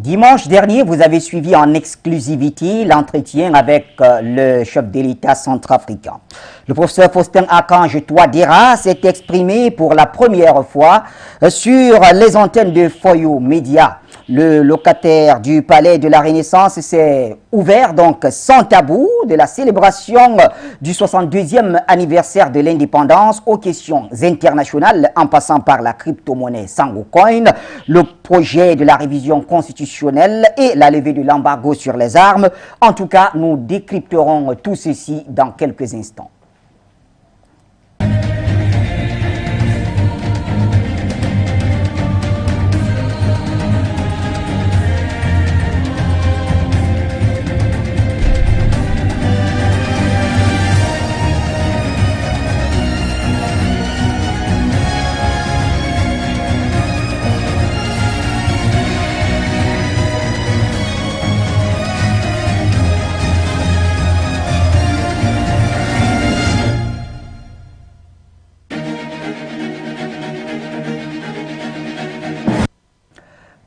Dimanche dernier, vous avez suivi en exclusivité l'entretien avec le chef de l'État centrafricain. Le professeur Faustin Archange Touadéra s'est exprimé pour la première fois sur les antennes de Foyo Média. Le locataire du Palais de la Renaissance s'est ouvert donc sans tabou de la célébration du 62e anniversaire de l'indépendance aux questions internationales en passant par la crypto-monnaie Sango Coin, le projet de la révision constitutionnelle et la levée de l'embargo sur les armes. En tout cas, nous décrypterons tout ceci dans quelques instants.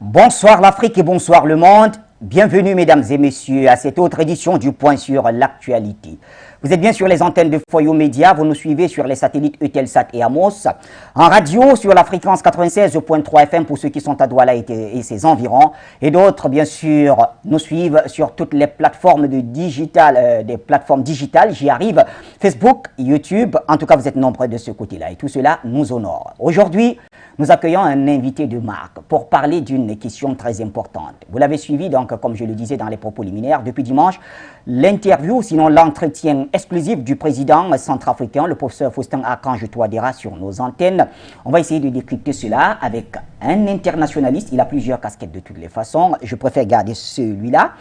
Bonsoir l'Afrique et bonsoir le monde. Bienvenue mesdames et messieurs à cette autre édition du Point sur l'actualité. Vous êtes bien sur les antennes de Foyo Média, vous nous suivez sur les satellites Eutelsat et Amos, en radio sur la fréquence 96.3 FM pour ceux qui sont à Douala et ses environs, et d'autres bien sûr nous suivent sur toutes les plateformes des plateformes digitales, j'y arrive, Facebook, YouTube, en tout cas vous êtes nombreux de ce côté-là et tout cela nous honore. Aujourd'hui, nous accueillons un invité de marque pour parler d'une question très importante. Vous l'avez suivi donc, comme je le disais dans les propos liminaires, depuis dimanche, l'interview, sinon l'entretien exclusif du président centrafricain, le professeur Faustin Archange Touadéra sur nos antennes. On va essayer de décrypter cela avec un internationaliste. Il a plusieurs casquettes de toutes les façons. Je préfère garder celui-là.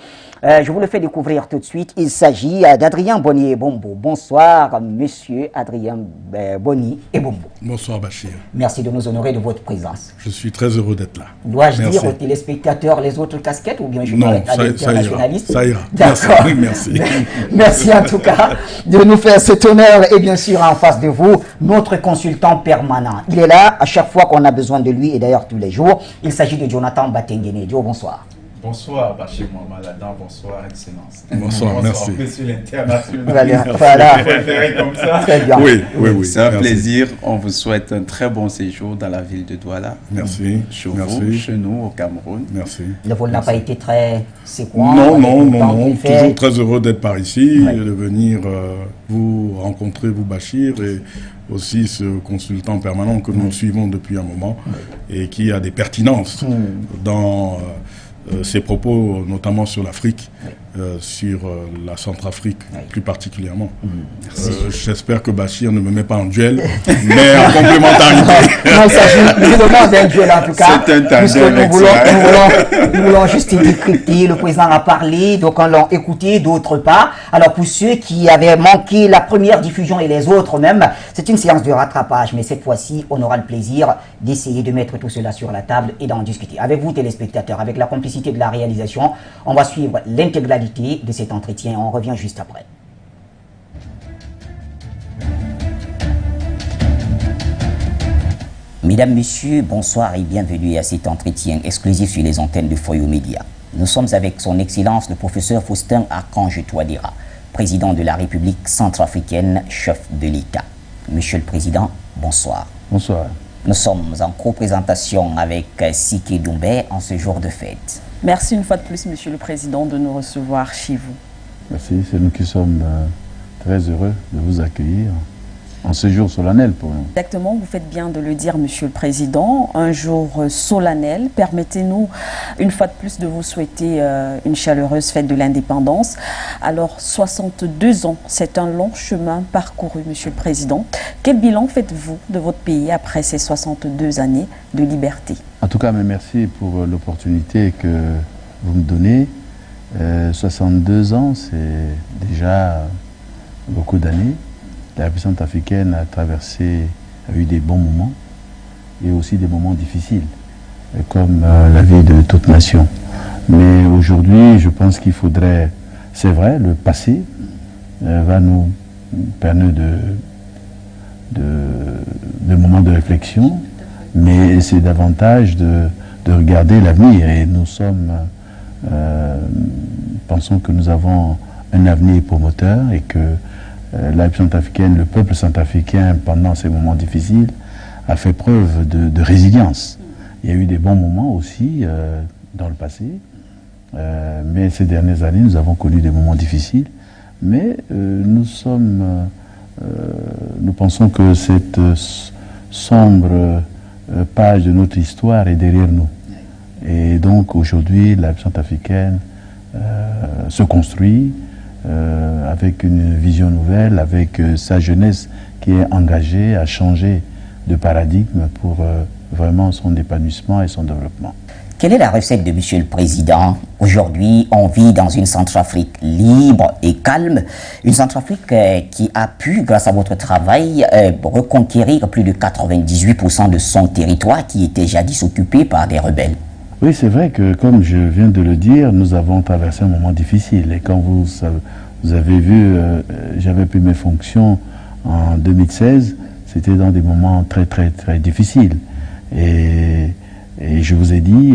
Je vous le fais découvrir tout de suite. Il s'agit d'Adrien Boni et Bombo. Bonsoir, monsieur Adrien Boni et Bombo. Bonsoir, Bachir. Merci de nous honorer de votre présence. Je suis très heureux d'être là. Dois-je dire aux téléspectateurs les autres casquettes ou bien je parle à l'internationaliste? Ça ira. D'accord. Oui, merci. Merci en tout cas de nous faire cet honneur et bien sûr en face de vous, notre consultant permanent. Il est là à chaque fois qu'on a besoin de lui et d'ailleurs tous les jours. Il s'agit de Jonathan Batengene. Dio, bonsoir. Bonsoir, Bachir Mohamed, bonsoir, Excellence. Bonsoir, merci. Monsieur l'international. Voilà. Comme ça. Très bien. Oui. C'est un plaisir. On vous souhaite un très bon séjour dans la ville de Douala. Merci. Chez vous, chez nous, au Cameroun. Merci. Le vol n'a pas été très séquent. Non. Toujours très heureux d'être par ici et de venir vous rencontrer, vous Bachir, et aussi ce consultant permanent que nous suivons depuis un moment et qui a des pertinences dans ses propos, notamment sur l'Afrique, sur la Centrafrique plus particulièrement. J'espère que Bachir ne me met pas en duel, mais en complémentarité. Non, il s'agit évidemment d'un duel en tout cas. C'est un tandem. Nous voulons juste décrypter. Le président a parlé, donc on l'a écouté, d'autres pas. Alors pour ceux qui avaient manqué la première diffusion et les autres même, c'est une séance de rattrapage, mais cette fois-ci, on aura le plaisir d'essayer de mettre tout cela sur la table et d'en discuter. Avec vous téléspectateurs, avec la complicité de la réalisation, on va suivre l'intégralité de cet entretien. On revient juste après. Mesdames, Messieurs, bonsoir et bienvenue à cet entretien exclusif sur les antennes de Foyo Média. Nous sommes avec son Excellence le professeur Faustin Archange Touadéra, président de la République centrafricaine, chef de l'État. Monsieur le Président, bonsoir. Bonsoir. Nous sommes en co-présentation avec Sike Doumbé en ce jour de fête. Merci une fois de plus, Monsieur le Président, de nous recevoir chez vous. Merci, c'est nous qui sommes très heureux de vous accueillir en ce jour solennel pour nous. Exactement, vous faites bien de le dire, Monsieur le Président, un jour solennel. Permettez-nous une fois de plus de vous souhaiter une chaleureuse fête de l'indépendance. Alors, 62 ans, c'est un long chemin parcouru, Monsieur le Président. Quel bilan faites-vous de votre pays après ces 62 années de liberté? En tout cas, merci pour l'opportunité que vous me donnez. 62 ans, c'est déjà beaucoup d'années. La République centrafricaine a eu des bons moments et aussi des moments difficiles, comme la vie de toute nation. Mais aujourd'hui, je pense qu'il faudrait, c'est vrai, le passé va nous permettre de moments de réflexion, mais c'est davantage de regarder l'avenir. Et nous sommes pensons que nous avons un avenir promoteur et que la République centrafricaine, le peuple centrafricain, pendant ces moments difficiles, a fait preuve de résilience. Il y a eu des bons moments aussi dans le passé, mais ces dernières années, nous avons connu des moments difficiles. Mais nous pensons que cette sombre page de notre histoire est derrière nous. Et donc aujourd'hui, la République centrafricaine se construit avec une vision nouvelle, avec sa jeunesse qui est engagée à changer de paradigme pour vraiment son épanouissement et son développement. Quelle est la recette de Monsieur le Président? Aujourd'hui, on vit dans une Centrafrique libre et calme, une Centrafrique qui a pu, grâce à votre travail, reconquérir plus de 98% de son territoire qui était jadis occupé par des rebelles. Oui, c'est vrai que, comme je viens de le dire, nous avons traversé un moment difficile. Et quand vous avez vu, j'avais pris mes fonctions en 2016, c'était dans des moments très, très, très difficiles. Et je vous ai dit,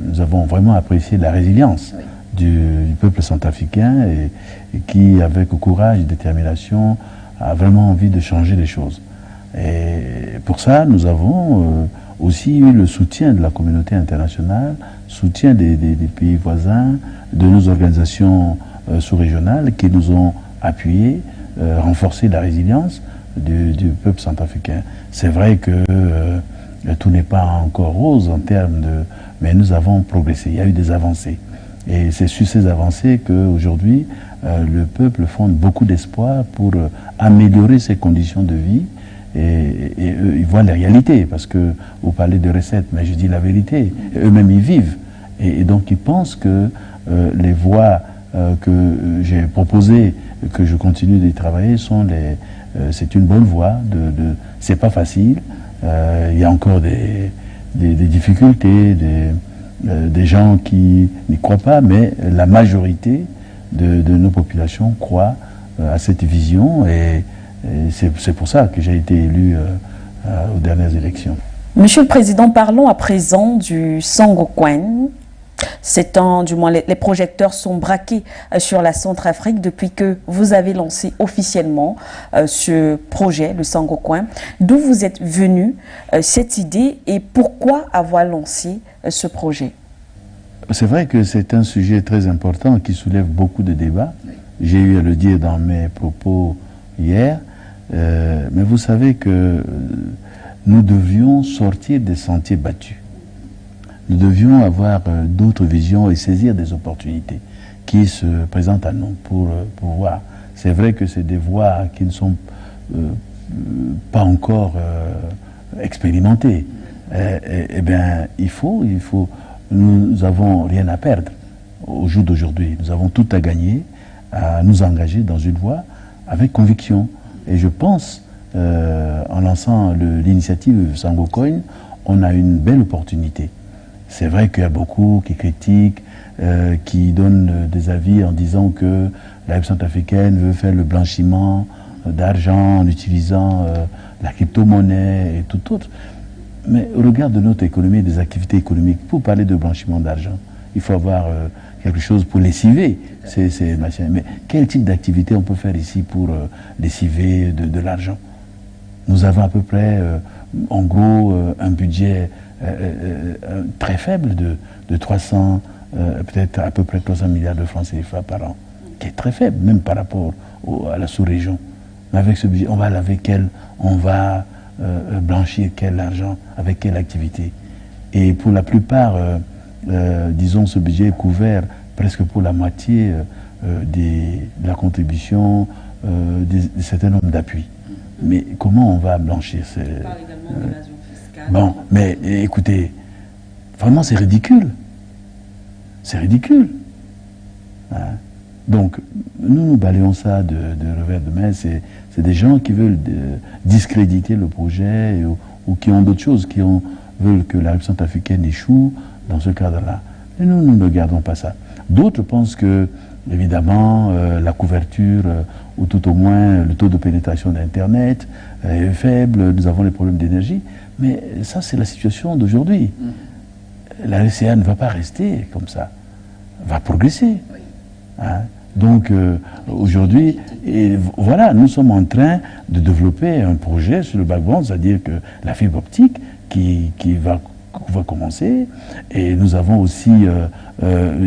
nous avons vraiment apprécié la résilience du peuple centrafricain et qui, avec courage et détermination, a vraiment envie de changer les choses. Et pour ça, nous avons aussi eu le soutien de la communauté internationale, soutien des pays voisins, de nos organisations sous-régionales qui nous ont appuyés, renforcé la résilience du peuple centrafricain. C'est vrai que tout n'est pas encore rose en termes de... Mais nous avons progressé, il y a eu des avancées. Et c'est sur ces avancées qu'aujourd'hui, le peuple fonde beaucoup d'espoir pour améliorer ses conditions de vie. Et eux, ils voient les réalités, parce que vous parlez de recettes, mais je dis la vérité. Eux-mêmes, ils vivent. Et donc, ils pensent que les voies que j'ai proposées, que je continue d'y travailler, c'est une bonne voie. C'est pas facile. Il y a encore des difficultés, des gens qui n'y croient pas, mais la majorité de nos populations croient à cette vision et c'est pour ça que j'ai été élu aux dernières élections. Monsieur le Président, parlons à présent du Sangokoin. Du moins, les projecteurs sont braqués sur la Centrafrique depuis que vous avez lancé officiellement ce projet, le Sangokoin. D'où vous êtes venu cette idée et pourquoi avoir lancé ce projet? C'est vrai que c'est un sujet très important qui soulève beaucoup de débats. J'ai eu à le dire dans mes propos hier. Mais vous savez que nous devions sortir des sentiers battus. Nous devions avoir d'autres visions et saisir des opportunités qui se présentent à nous pour voir. C'est vrai que c'est des voies qui ne sont pas encore expérimentées. Eh bien, nous n'avons rien à perdre au jour d'aujourd'hui. Nous avons tout à gagner à nous engager dans une voie avec conviction. Et je pense, en lançant l'initiative Sangokoin, on a une belle opportunité. C'est vrai qu'il y a beaucoup qui critiquent, qui donnent des avis en disant que la République centrafricaine veut faire le blanchiment d'argent en utilisant la crypto-monnaie et tout autre. Mais au regard de notre économie et des activités économiques, pour parler de blanchiment d'argent, il faut avoir quelque chose pour lessiver ces machins. Mais quel type d'activité on peut faire ici pour lessiver de l'argent? Nous avons à peu près, en gros, un budget très faible de 300, peut-être à peu près 300 milliards de francs CFA par an, qui est très faible, même par rapport à la sous-région. Mais avec ce budget, on va blanchir quel argent, avec quelle activité? Et pour la plupart, disons, ce budget est couvert presque pour la moitié de la contribution de certains nombres d'appuis. Mais comment on va blanchir ces... Bon, mais écoutez, vraiment c'est ridicule. C'est ridicule. Hein? Donc, nous balayons ça de revers de main. C'est des gens qui veulent discréditer le projet ou qui ont d'autres choses, veulent que la République centrafricaine échoue dans ce cadre-là. Et nous ne gardons pas ça. D'autres pensent que, évidemment, la couverture, ou tout au moins le taux de pénétration d'Internet est faible, nous avons les problèmes d'énergie. Mais ça, c'est la situation d'aujourd'hui. La RCA ne va pas rester comme ça. va progresser. Hein. Donc aujourd'hui, voilà, nous sommes en train de développer un projet sur le backbone, c'est-à-dire que la fibre optique qui va commencer, et nous avons aussi,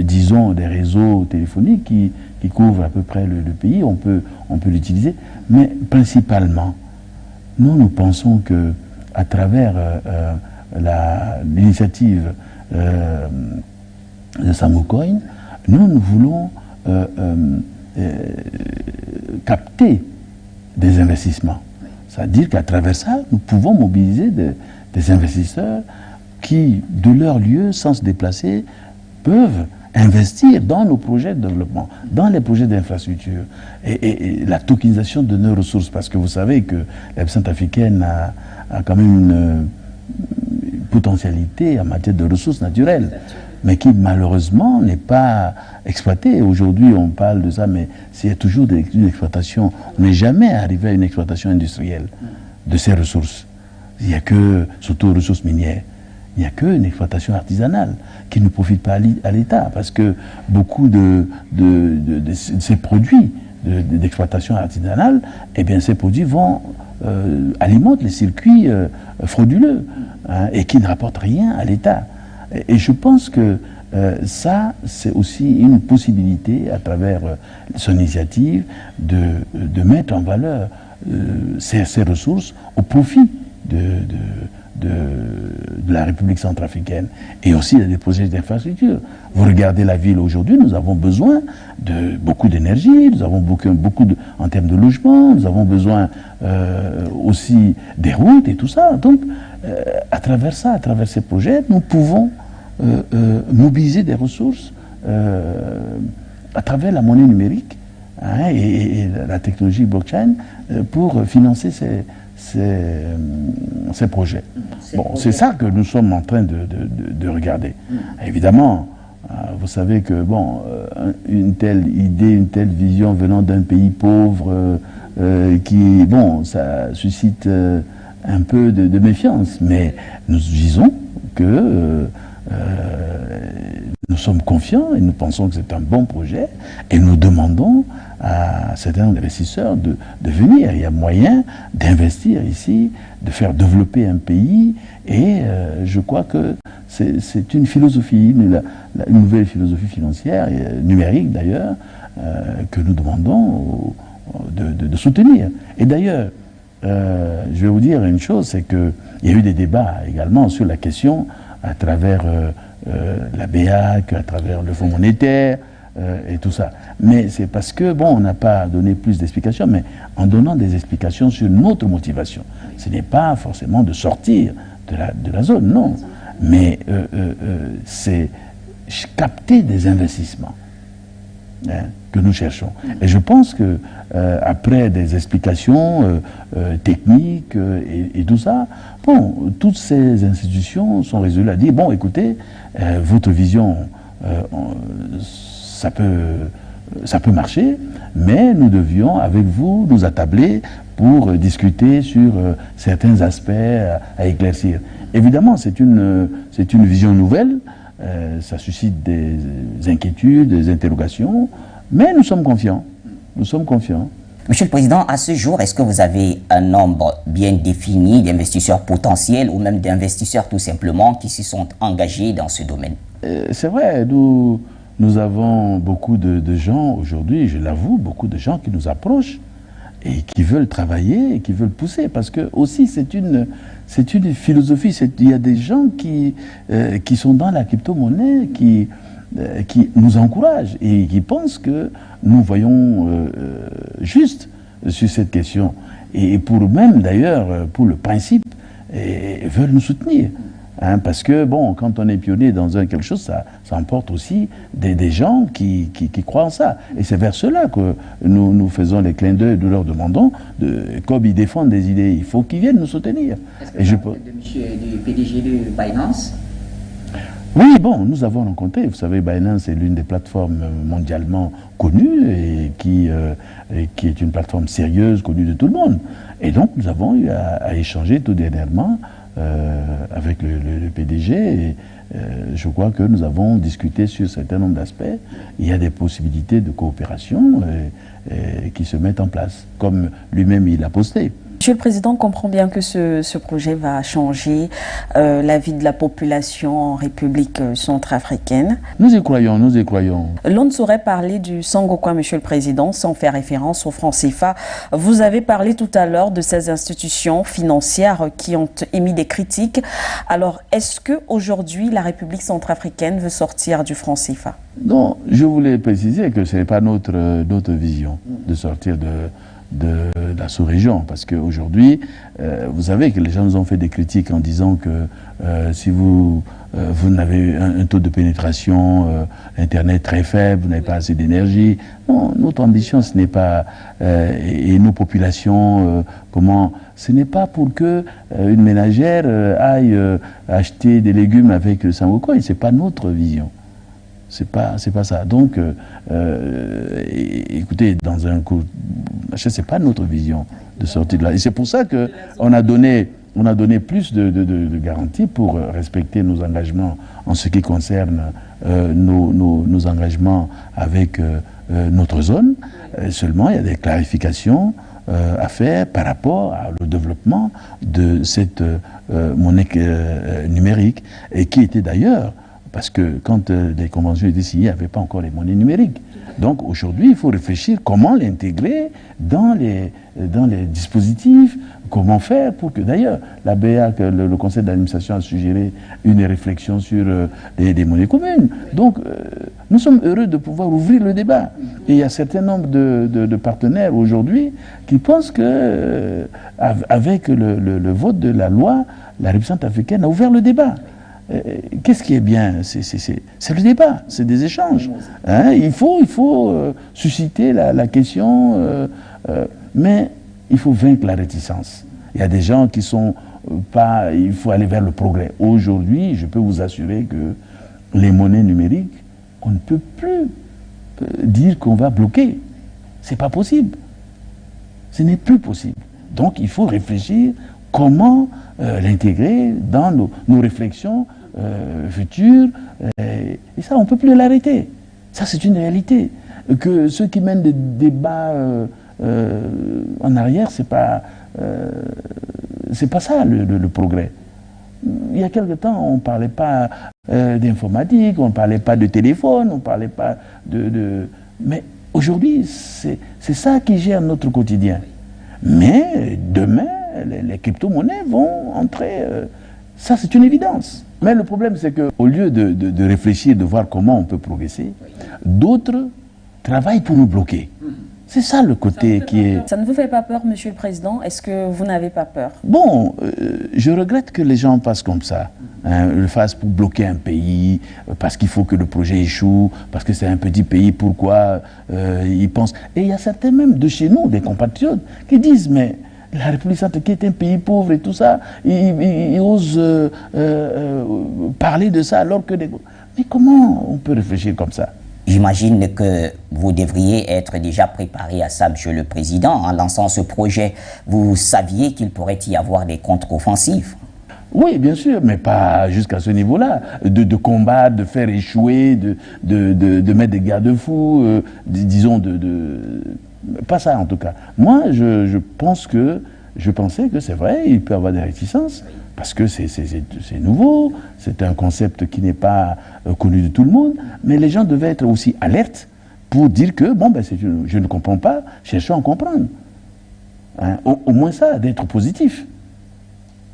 disons, des réseaux téléphoniques qui couvrent à peu près le pays, on peut l'utiliser, mais principalement, nous pensons que à travers l'initiative de Samocoin, nous voulons capter des investissements. C'est-à-dire qu'à travers ça, nous pouvons mobiliser des investisseurs qui, de leur lieu, sans se déplacer, peuvent investir dans nos projets de développement, dans les projets d'infrastructure et la tokenisation de nos ressources. Parce que vous savez que la République centrafricaine a quand même une potentialité en matière de ressources naturelles, mais qui malheureusement n'est pas exploitée. Aujourd'hui, on parle de ça, mais c'est toujours une exploitation. On n'est jamais arrivé à une exploitation industrielle de ces ressources. Il n'y a que, surtout aux ressources minières, il n'y a qu'une exploitation artisanale qui ne profite pas à l'État, parce que beaucoup de ces produits d'exploitation artisanale, eh bien ces produits vont alimentent les circuits frauduleux, hein, et qui ne rapportent rien à l'État. Et je pense que ça, c'est aussi une possibilité, à travers son initiative, de mettre en valeur ces ressources au profit de la République centrafricaine, et aussi des projets d'infrastructure. Vous regardez la ville aujourd'hui, nous avons besoin de beaucoup d'énergie, nous avons beaucoup en termes de logement, nous avons besoin aussi des routes et tout ça. Donc, à travers ça, à travers ces projets, nous pouvons mobiliser des ressources à travers la monnaie numérique, hein, et la technologie blockchain pour financer ces projets. Bon, c'est ça que nous sommes en train de regarder. Évidemment, vous savez que bon, une telle idée, une telle vision venant d'un pays pauvre, bon, ça suscite un peu de méfiance, mais nous disons que nous sommes confiants et nous pensons que c'est un bon projet, et nous demandons à certains investisseurs de venir. Il y a moyen d'investir ici, de faire développer un pays, et je crois que c'est une philosophie, une nouvelle philosophie financière, numérique d'ailleurs, que nous demandons de soutenir. Et d'ailleurs, je vais vous dire une chose, c'est qu'il y a eu des débats également sur la question à travers la BEAC, à travers le Fonds monétaire, et tout ça. Mais c'est parce que, bon, on n'a pas donné plus d'explications, mais en donnant des explications sur notre motivation. Ce n'est pas forcément de sortir de la zone, non. Mais c'est capter des investissements, hein, que nous cherchons. Et je pense que après des explications techniques et tout ça, bon, toutes ces institutions sont résolues à dire, bon, écoutez, votre vision, ça peut marcher, mais nous devions, avec vous, nous attabler pour discuter sur certains aspects à éclaircir. Évidemment, c'est une vision nouvelle, ça suscite des inquiétudes, des interrogations, mais nous sommes confiants. Nous sommes confiants. Monsieur le Président, à ce jour, est-ce que vous avez un nombre bien défini d'investisseurs potentiels ou même d'investisseurs tout simplement qui se sont engagés dans ce domaine? C'est vrai, nous avons beaucoup de gens aujourd'hui, je l'avoue, beaucoup de gens qui nous approchent et qui veulent travailler et qui veulent pousser, parce que aussi c'est une philosophie. Il y a des gens qui sont dans la crypto-monnaie, qui nous encouragent et qui pensent que nous voyons juste sur cette question. Et pour même d'ailleurs, pour le principe, veulent nous soutenir. Hein, parce que, bon, quand on est pionnier dans quelque chose, ça emporte aussi des gens qui croient en ça. Et c'est vers cela que nous faisons les clins d'œil, nous leur demandons, comme ils défendent des idées, il faut qu'ils viennent nous soutenir. Est-ce que du PDG de Binance? Oui, bon, nous avons rencontré, vous savez, Binance est l'une des plateformes mondialement connues et qui est une plateforme sérieuse, connue de tout le monde. Et donc, nous avons eu à échanger tout dernièrement avec le PDG. Et, je crois que nous avons discuté sur un certain nombre d'aspects. Il y a des possibilités de coopération qui se mettent en place, comme lui-même il a posté. Monsieur le Président comprend bien que ce projet va changer la vie de la population en République centrafricaine. Nous y croyons, nous y croyons. L'on ne saurait parler du Sangokwa, Monsieur le Président, sans faire référence au franc CFA. Vous avez parlé tout à l'heure de ces institutions financières qui ont émis des critiques. Alors, est-ce qu'aujourd'hui, la République centrafricaine veut sortir du franc CFA? Non, je voulais préciser que ce n'est pas notre vision de sortir de la sous-région, parce qu'aujourd'hui, vous savez que les gens nous ont fait des critiques en disant que si vous n'avez un taux de pénétration Internet très faible, vous n'avez pas assez d'énergie. Non, notre ambition, ce n'est pas... et nos populations, ce n'est pas pour que une ménagère aille acheter des légumes avec le Sangokwa, ce n'est pas notre vision. C'est pas ça. Donc, écoutez, dans un coup, c'est pas notre vision de sortie de là. Et c'est pour ça que on a donné plus de garanties pour respecter nos engagements en ce qui concerne nos engagements avec notre zone. Seulement, il y a des clarifications à faire par rapport au développement de cette monnaie numérique, et qui était d'ailleurs, parce que quand les conventions étaient signées, il n'y avait pas encore les monnaies numériques. Donc aujourd'hui, il faut réfléchir comment l'intégrer dans les dispositifs, comment faire pour que, d'ailleurs, la BA, le conseil d'administration a suggéré une réflexion sur des monnaies communes. Donc nous sommes heureux de pouvoir ouvrir le débat. Et il y a un certain nombre de partenaires aujourd'hui qui pensent que avec le vote de la loi, la République centrafricaine a ouvert le débat. Qu'est-ce qui est bien? C'est le débat, c'est des échanges. Hein? Il faut susciter la question, mais il faut vaincre la réticence. Il y a des gens qui sont pas... Il faut aller vers le progrès. Aujourd'hui, je peux vous assurer que les monnaies numériques, on ne peut plus dire qu'on va bloquer. C'est pas possible. Ce n'est plus possible. Donc il faut réfléchir comment l'intégrer dans nos réflexions futures. Et ça, on ne peut plus l'arrêter. Ça, c'est une réalité. Que ceux qui mènent des débats en arrière, c'est pas ça le progrès. Il y a quelque temps, on ne parlait pas d'informatique, on ne parlait pas de téléphone, on ne parlait pas Mais aujourd'hui, c'est ça qui gère notre quotidien. Mais demain, les crypto-monnaies vont entrer. Ça, c'est une évidence. Mais le problème, c'est qu'au lieu de réfléchir, de voir comment on peut progresser, d'autres travaillent pour nous bloquer. C'est ça le côté qui est... Ça ne vous fait pas peur, Monsieur le Président? Est-ce que vous n'avez pas peur? Bon, je regrette que les gens passent comme ça. Le fassent pour bloquer un pays, parce qu'il faut que le projet échoue, parce que c'est un petit pays, pourquoi ils pensent... Et il y a certains même de chez nous, des compatriotes, qui disent, mais... La République centrafricaine est un pays pauvre et tout ça, ils osent parler de ça alors que... Mais comment on peut réfléchir comme ça? J'imagine que vous devriez être déjà préparé à ça, Monsieur le Président. En lançant ce projet, vous saviez qu'il pourrait y avoir des contre-offensives. Oui, bien sûr, mais pas jusqu'à ce niveau-là. De combattre, de faire échouer, de mettre des garde-fous, disons, pas ça en tout cas. Moi, je pensais que c'est vrai, il peut y avoir des réticences, parce que c'est nouveau, c'est un concept qui n'est pas connu de tout le monde, mais les gens devaient être aussi alertes pour dire que, bon, ben, je ne comprends pas, cherchons à comprendre. Hein, au moins ça, d'être positif.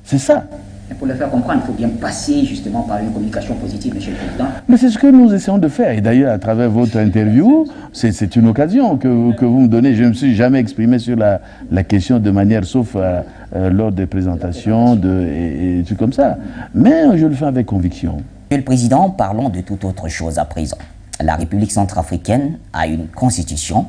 C'est ça. Et pour le faire comprendre, il faut bien passer justement par une communication positive, Monsieur le Président. Mais c'est ce que nous essayons de faire. Et d'ailleurs, à travers votre interview, c'est une occasion que vous me donnez. Je ne me suis jamais exprimé sur la question de manière, sauf lors des présentations et tout comme ça. Mais je le fais avec conviction. Monsieur le Président, parlons de toute autre chose à présent. La République centrafricaine a une constitution.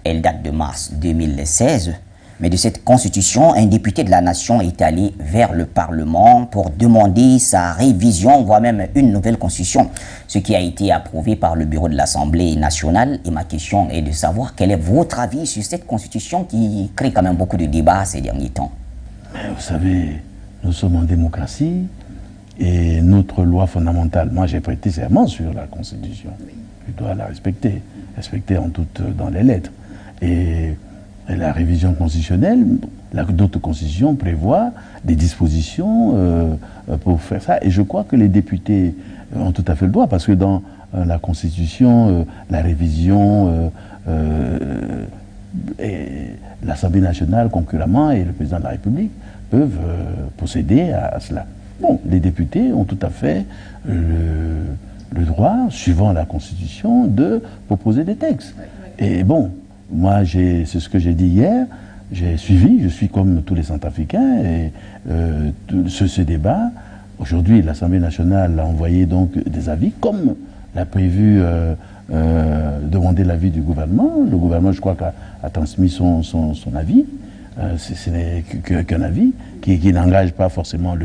Elle date de mars 2016. Mais de cette constitution, un député de la nation est allé vers le Parlement pour demander sa révision, voire même une nouvelle constitution, ce qui a été approuvé par le bureau de l'Assemblée nationale. Et ma question est de savoir quel est votre avis sur cette constitution qui crée quand même beaucoup de débats ces derniers temps. Mais vous savez, Nous sommes en démocratie et notre loi fondamentale, moi j'ai prêté serment sur la Constitution. Je dois la respecter dans les lettres. Et la révision constitutionnelle, d'autres constitutions prévoient des dispositions pour faire ça. Et je crois que les députés ont tout à fait le droit, parce que dans la Constitution, la révision, l'Assemblée nationale concurremment et le président de la République peuvent procéder à cela. Bon, les députés ont tout à fait le droit, suivant la Constitution, de proposer des textes. Et bon, moi, c'est ce que j'ai dit hier, j'ai suivi, je suis comme tous les Centrafricains, et ce débat, aujourd'hui, l'Assemblée nationale a envoyé donc des avis, comme l'a prévu demander l'avis du gouvernement. Le gouvernement, je crois, a transmis son avis. Ce n'est qu'un avis qui n'engage pas forcément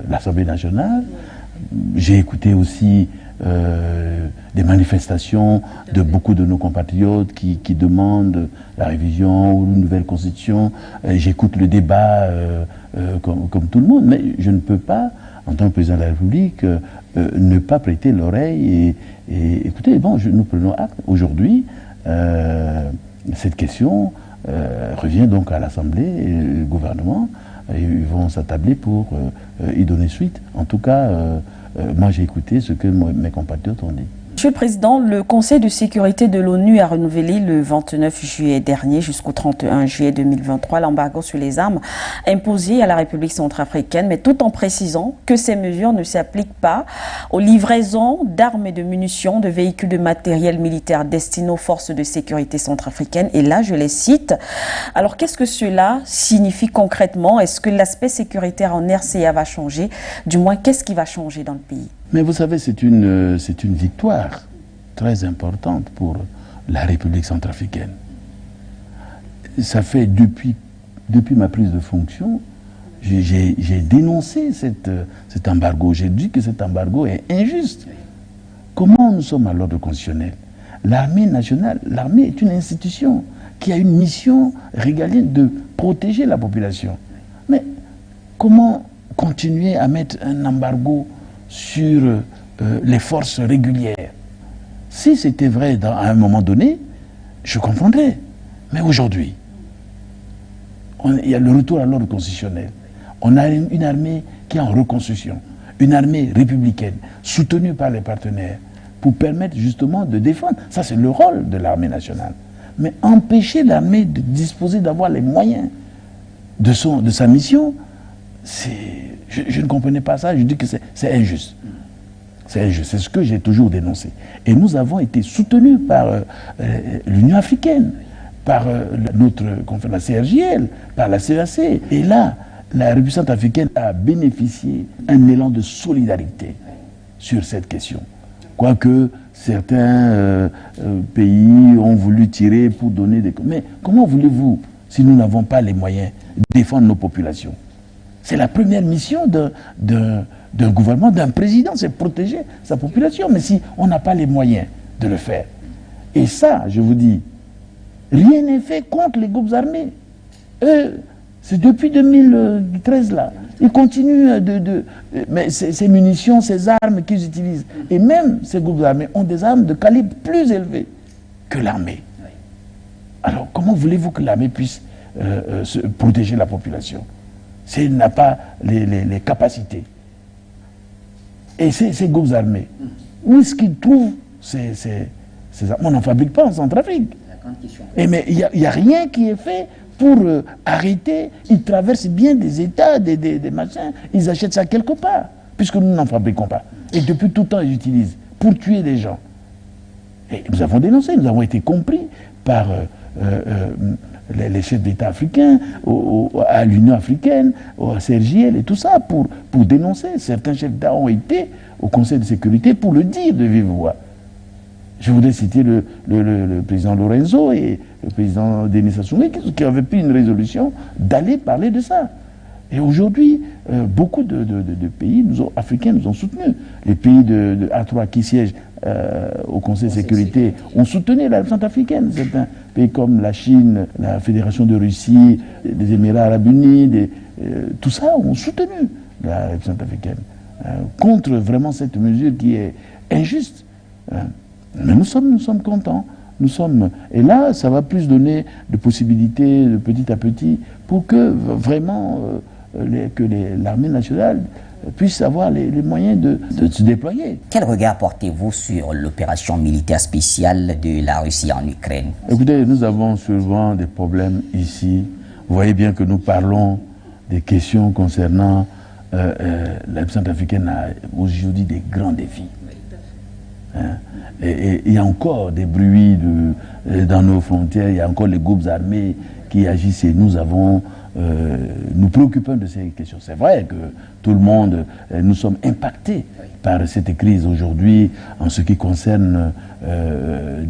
l'Assemblée nationale. J'ai écouté aussi des manifestations de beaucoup de nos compatriotes qui demandent la révision ou une nouvelle constitution. J'écoute le débat comme tout le monde, mais je ne peux pas, en tant que président de la République, ne pas prêter l'oreille et écoutez, bon, nous prenons acte. Aujourd'hui, cette question revient donc à l'Assemblée et au gouvernement. Et ils vont s'attabler pour y donner suite. En tout cas, moi j'ai écouté ce que mes compatriotes ont dit. Monsieur le Président, le Conseil de sécurité de l'ONU a renouvelé le 29 juillet dernier jusqu'au 31 juillet 2023 l'embargo sur les armes imposé à la République centrafricaine, mais tout en précisant que ces mesures ne s'appliquent pas aux livraisons d'armes et de munitions, de véhicules de matériel militaire destinés aux forces de sécurité centrafricaines. Et là, je les cite. Alors, qu'est-ce que cela signifie concrètement? Est-ce que l'aspect sécuritaire en RCA va changer? Du moins, qu'est-ce qui va changer dans le pays? Mais vous savez, c'est une victoire très importante pour la République centrafricaine. Ça fait depuis ma prise de fonction, j'ai dénoncé cet embargo. J'ai dit que cet embargo est injuste. Comment nous sommes à l'ordre constitutionnel? L'armée nationale, l'armée est une institution qui a une mission régalienne de protéger la population. Mais comment continuer à mettre un embargo sur les forces régulières? Si c'était vrai à un moment donné, je comprendrais. Mais aujourd'hui, il y a le retour à l'ordre constitutionnel. On a une armée qui est en reconstruction, une armée républicaine, soutenue par les partenaires, pour permettre justement de défendre. Ça, c'est le rôle de l'armée nationale. Mais empêcher l'armée de disposer, d'avoir les moyens de sa mission, je ne comprenais pas ça. Je dis que c'est injuste. C'est injuste. C'est ce que j'ai toujours dénoncé. Et nous avons été soutenus par l'Union africaine, par la CRJL, par la CAC. Et là, la République centrafricaine a bénéficié d'un élan de solidarité sur cette question. Quoique certains pays ont voulu tirer pour donner des... Mais comment voulez-vous, si nous n'avons pas les moyens, défendre nos populations? C'est la première mission d'un gouvernement, d'un président, c'est protéger sa population. Mais si on n'a pas les moyens de le faire, et ça, je vous dis, rien n'est fait contre les groupes armés. C'est depuis 2013 là. Ils continuent mais ces munitions, ces armes qu'ils utilisent, et même ces groupes armés ont des armes de calibre plus élevé que l'armée. Alors comment voulez-vous que l'armée puisse protéger la population s'il n'a pas les capacités? Et ces groupes armés, où est-ce qu'ils trouvent ces armes? On n'en fabrique pas en Centrafrique. Mais il n'y a rien qui est fait pour arrêter. Ils traversent bien des États, des machins. Ils achètent ça quelque part, puisque nous n'en fabriquons pas. Et depuis tout le temps, ils utilisent pour tuer des gens. Et nous avons dénoncé, nous avons été compris par les chefs d'État africains, à l'Union africaine, au CRJL et tout ça, pour dénoncer. Certains chefs d'État ont été au Conseil de sécurité pour le dire de vive voix. Je voudrais citer le président Lorenzo et le président Denis Sassou Nguesso qui avaient pris une résolution d'aller parler de ça. Et aujourd'hui, beaucoup de pays africains nous ont soutenus. Les pays de A3 qui siègent au Conseil de sécurité ont soutenu la République centrafricaine. Certains pays comme la Chine, la Fédération de Russie, les Émirats arabes unis, tout ça ont soutenu la République centrafricaine contre vraiment cette mesure qui est injuste. Mais nous sommes contents. Et là, ça va plus donner de possibilités de petit à petit pour que vraiment l'armée nationale puisse avoir les moyens de se déployer. Quel regard portez-vous sur l'opération militaire spéciale de la Russie en Ukraine? Écoutez, nous avons souvent des problèmes ici. Vous voyez bien que nous parlons des questions concernant la République centrafricaine a aujourd'hui des grands défis. Et il y a encore des bruits dans nos frontières, il y a encore les groupes armés qui agissent et nous préoccupons de ces questions. C'est vrai que tout le monde, nous sommes impactés par cette crise aujourd'hui en ce qui concerne,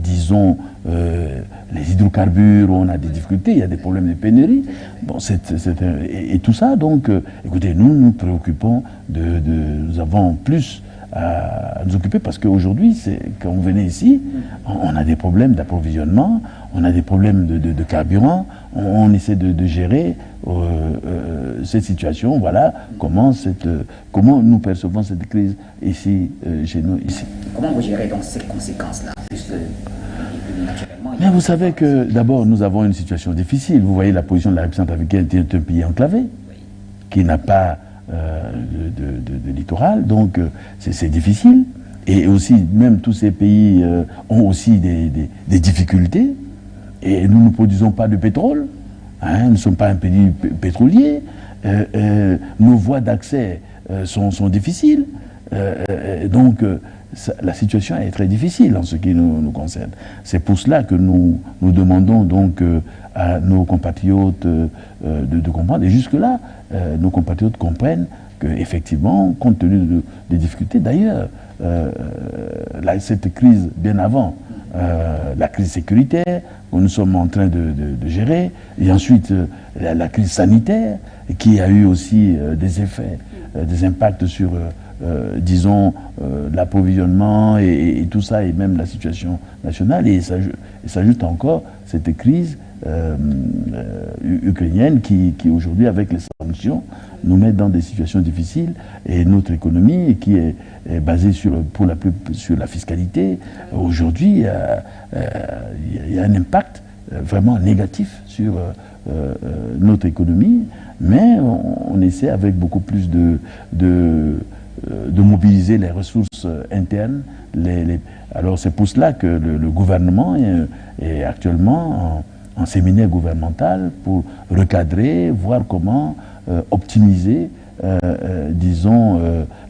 disons, les hydrocarbures, où on a des difficultés, il y a des problèmes de pénurie. Bon, et tout ça, donc, écoutez, nous préoccupons nous avons plus à nous occuper parce qu'aujourd'hui, quand vous venez ici, on a des problèmes d'approvisionnement, on a des problèmes de carburant, on essaie de gérer cette situation. Voilà comment nous percevons cette crise ici, chez nous. Ici. Comment vous gérez donc ces conséquences-là? Mais vous savez que d'abord, nous avons une situation difficile. Vous voyez la position de la République centrafricaine qui est un pays enclavé, qui n'a pas de littoral, donc c'est difficile. Et aussi, même tous ces pays ont aussi des difficultés. Et nous ne produisons pas de pétrole. Nous ne sommes pas un pays pétrolier. Nos voies d'accès sont difficiles. Donc, la situation est très difficile en ce qui nous concerne. C'est pour cela que nous demandons donc à nos compatriotes de comprendre. Et jusque-là, nos compatriotes comprennent qu'effectivement, compte tenu des difficultés, d'ailleurs, cette crise bien avant, la crise sécuritaire que nous sommes en train de gérer, et ensuite la crise sanitaire qui a eu aussi des effets, des impacts sur, disons, l'approvisionnement et tout ça, et même la situation nationale, et s'ajoute encore cette crise ukrainienne qui aujourd'hui, avec les sanctions, nous met dans des situations difficiles, et notre économie qui est basée sur la fiscalité, aujourd'hui, il y a un impact vraiment négatif sur notre économie, mais on essaie avec beaucoup plus de mobiliser les ressources internes. Alors c'est pour cela que le gouvernement est actuellement en séminaire gouvernemental pour recadrer, voir comment optimiser, disons,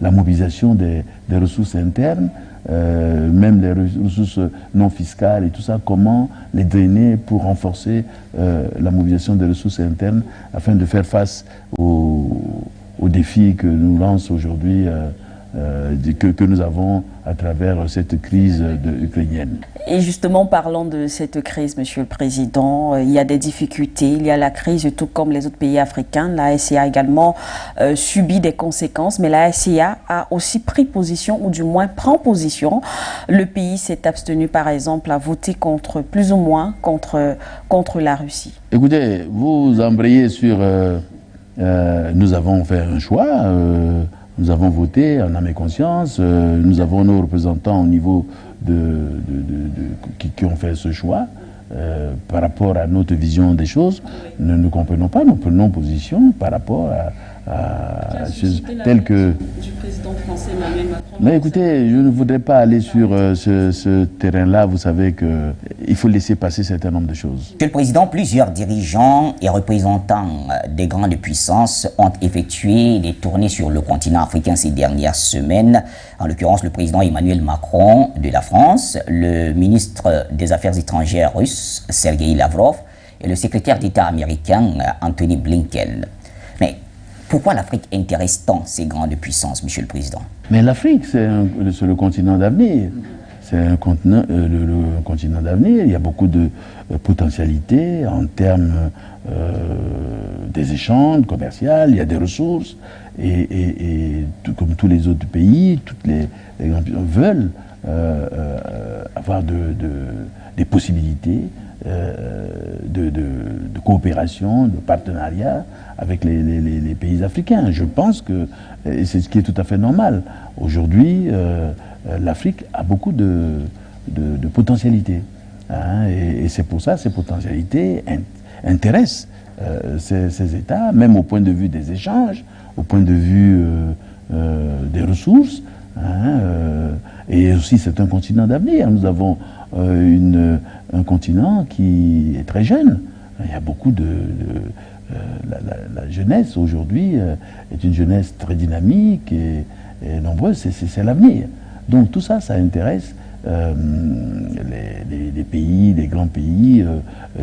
la mobilisation des ressources internes, même les ressources non fiscales et tout ça, comment les drainer pour renforcer la mobilisation des ressources internes afin de faire face aux défis que nous lance aujourd'hui, que nous avons à travers cette crise ukrainienne. Et justement, parlant de cette crise, Monsieur le Président, il y a des difficultés, il y a la crise, tout comme les autres pays africains. La SCA a également subi des conséquences, mais la SCA a aussi pris position, ou du moins prend position. Le pays s'est abstenu, par exemple, à voter plus ou moins contre la Russie. Écoutez, vous embrayez sur... nous avons fait un choix, nous avons voté en âme et conscience, nous avons nos représentants au niveau qui ont fait ce choix par rapport à notre vision des choses. Nous ne comprenons pas, nous prenons position par rapport à choses telles que... du président français Emmanuel Macron. Mais écoutez, je ne voudrais pas aller sur ce terrain-là. Vous savez qu'il faut laisser passer un certain nombre de choses. Monsieur le Président, plusieurs dirigeants et représentants des grandes puissances ont effectué des tournées sur le continent africain ces dernières semaines. En l'occurrence, le président Emmanuel Macron de la France, le ministre des Affaires étrangères russe, Sergei Lavrov, et le secrétaire d'État américain, Anthony Blinken. Mais pourquoi l'Afrique intéresse tant ces grandes puissances, Monsieur le Président? Mais l'Afrique, c'est le continent d'avenir. c'est un continent, le continent d'avenir. Il y a beaucoup de potentialités en termes des échanges commerciaux, il y a des ressources, et comme tous les autres pays, toutes les grands pays veulent avoir des possibilités de coopération, de partenariat avec les pays africains. Je pense que c'est ce qui est tout à fait normal. Aujourd'hui, l'Afrique a beaucoup de potentialités. Hein, et c'est pour ça que ces potentialités intéressent ces États, même au point de vue des échanges, au point de vue des ressources. Hein, et aussi, c'est un continent d'avenir. Nous avons un continent qui est très jeune. Il y a beaucoup la jeunesse aujourd'hui est une jeunesse très dynamique et nombreuse, c'est l'avenir. Donc tout ça, ça intéresse les pays, les grands pays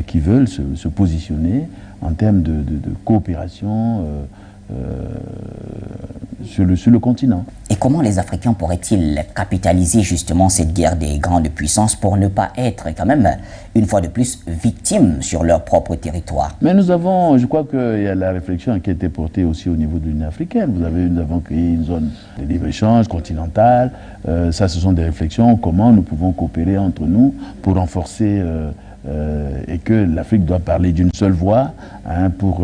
qui veulent se positionner en termes de coopération sur le continent. Et comment les Africains pourraient-ils capitaliser justement cette guerre des grandes puissances pour ne pas être quand même, une fois de plus, victimes sur leur propre territoire? Mais nous avons, je crois qu'il y a la réflexion qui a été portée aussi au niveau de l'Union africaine. Nous avons créé une zone de libre-échange continentale. Ça, ce sont des réflexions, comment nous pouvons coopérer entre nous pour renforcer et que l'Afrique doit parler d'une seule voix pour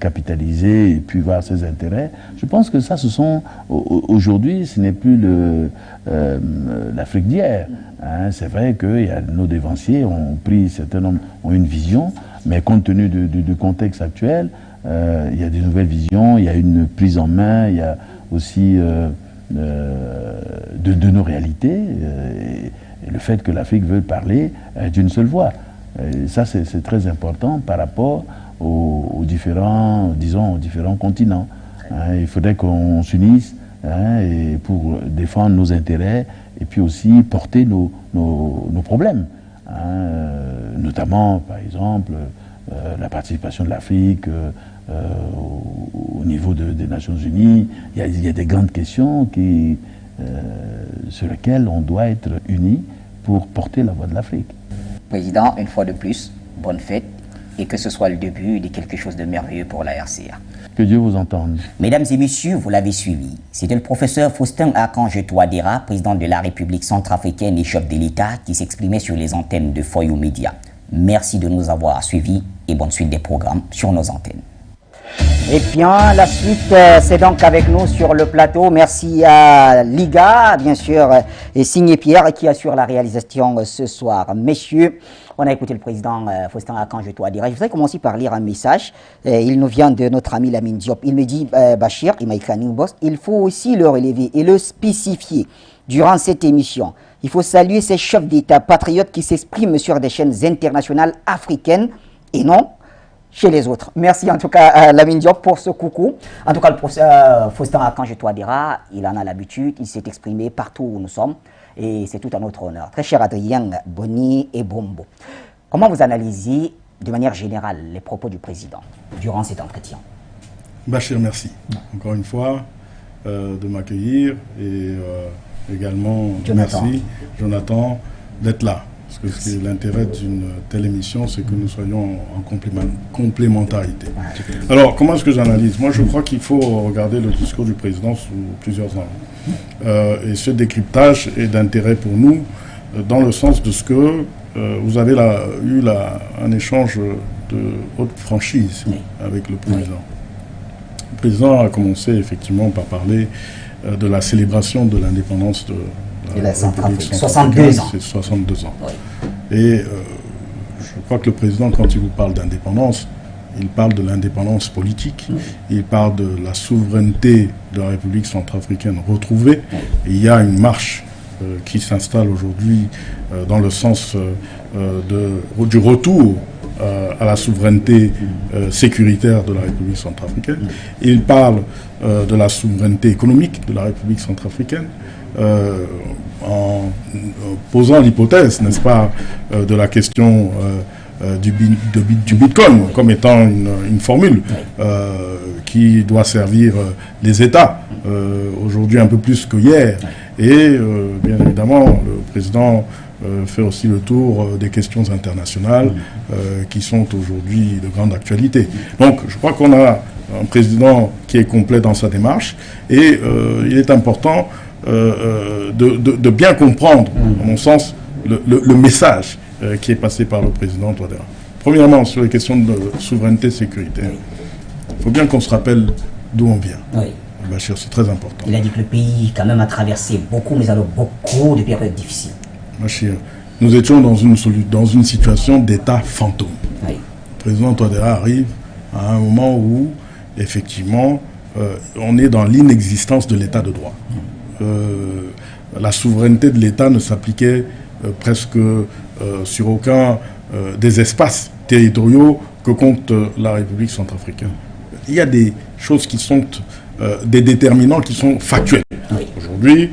capitaliser et puis voir ses intérêts. Je pense que ça, aujourd'hui, ce n'est plus l'Afrique d'hier. C'est vrai que nos dévanciers ont pris, certains nombre, ont une vision, mais compte tenu du contexte actuel, il y a des nouvelles visions, il y a une prise en main, il y a aussi de nos réalités. Et le fait que l'Afrique veut parler d'une seule voix. Et ça, c'est très important par rapport aux différents continents. Il faudrait qu'on s'unisse et pour défendre nos intérêts et puis aussi porter nos problèmes. Notamment, par exemple, la participation de l'Afrique au niveau des Nations Unies. Il y a des grandes questions sur lesquelles on doit être unis pour porter la voix de l'Afrique. Président, une fois de plus, bonne fête et que ce soit le début de quelque chose de merveilleux pour la RCA. Que Dieu vous entende. Mesdames et messieurs, vous l'avez suivi. C'était le professeur Faustin Archange Touadéra, président de la République centrafricaine et chef de l'État, qui s'exprimait sur les antennes de Foyo Média. Merci de nous avoir suivis et bonne suite des programmes sur nos antennes. Et bien, la suite, c'est donc avec nous sur le plateau. Merci à Liga, bien sûr, et Signé Pierre qui assure la réalisation ce soir. Messieurs, on a écouté le président Faustin Archange Touadéra. Je voudrais commencer par lire un message. Il nous vient de notre ami Lamine Diop. Il me dit, Bachir, il m'a écrit un inbox, il faut aussi le relever et le spécifier durant cette émission. Il faut saluer ces chefs d'État patriotes qui s'expriment sur des chaînes internationales africaines et non chez les autres. Merci en tout cas Lamine Diop pour ce coucou. En tout cas, le professeur Faustin Archange Touadéra, il en a l'habitude, il s'est exprimé partout où nous sommes et c'est tout à notre honneur. Très cher Adrien Boni et Bombo, comment vous analysez de manière générale les propos du président durant cet entretien? Bachir, merci encore une fois de m'accueillir et également merci Jonathan d'être là. Parce que l'intérêt d'une telle émission, c'est que nous soyons en complémentarité. Alors, comment est-ce que j'analyse? Moi, je crois qu'il faut regarder le discours du président sous plusieurs angles. Et ce décryptage est d'intérêt pour nous, dans le sens de ce que vous avez eu un échange de haute franchise avec le président. Le président a commencé effectivement par parler de la célébration de l'indépendance de la République 62 ans. C'est 62 ans. Oui. Et je crois que le président, quand il vous parle d'indépendance, il parle de l'indépendance politique, il parle de la souveraineté de la République centrafricaine retrouvée. Et il y a une marche qui s'installe aujourd'hui dans le sens du retour à la souveraineté sécuritaire de la République centrafricaine. Il parle de la souveraineté économique de la République centrafricaine. En posant l'hypothèse, n'est-ce pas, de la question du Bitcoin comme étant une formule qui doit servir les États aujourd'hui un peu plus que hier Et bien évidemment, le président fait aussi le tour des questions internationales qui sont aujourd'hui de grande actualité. Donc je crois qu'on a un président qui est complet dans sa démarche et il est important de bien comprendre, à mon sens, le message qui est passé par le président Touadéra. Premièrement, sur les questions de souveraineté sécuritaire, il faut bien qu'on se rappelle d'où on vient. Oui. Bachir, c'est très important. Il a dit que le pays, quand même, a traversé beaucoup, mais alors beaucoup de périodes difficiles. Bachir, nous étions dans une situation d'état fantôme. Oui. Le président Touadéra arrive à un moment où, effectivement, on est dans l'inexistence de l'état de droit. La souveraineté de l'état ne s'appliquait presque sur aucun des espaces territoriaux que compte la République centrafricaine. Il y a des choses qui sont des déterminants qui sont factuels. Oui. Aujourd'hui,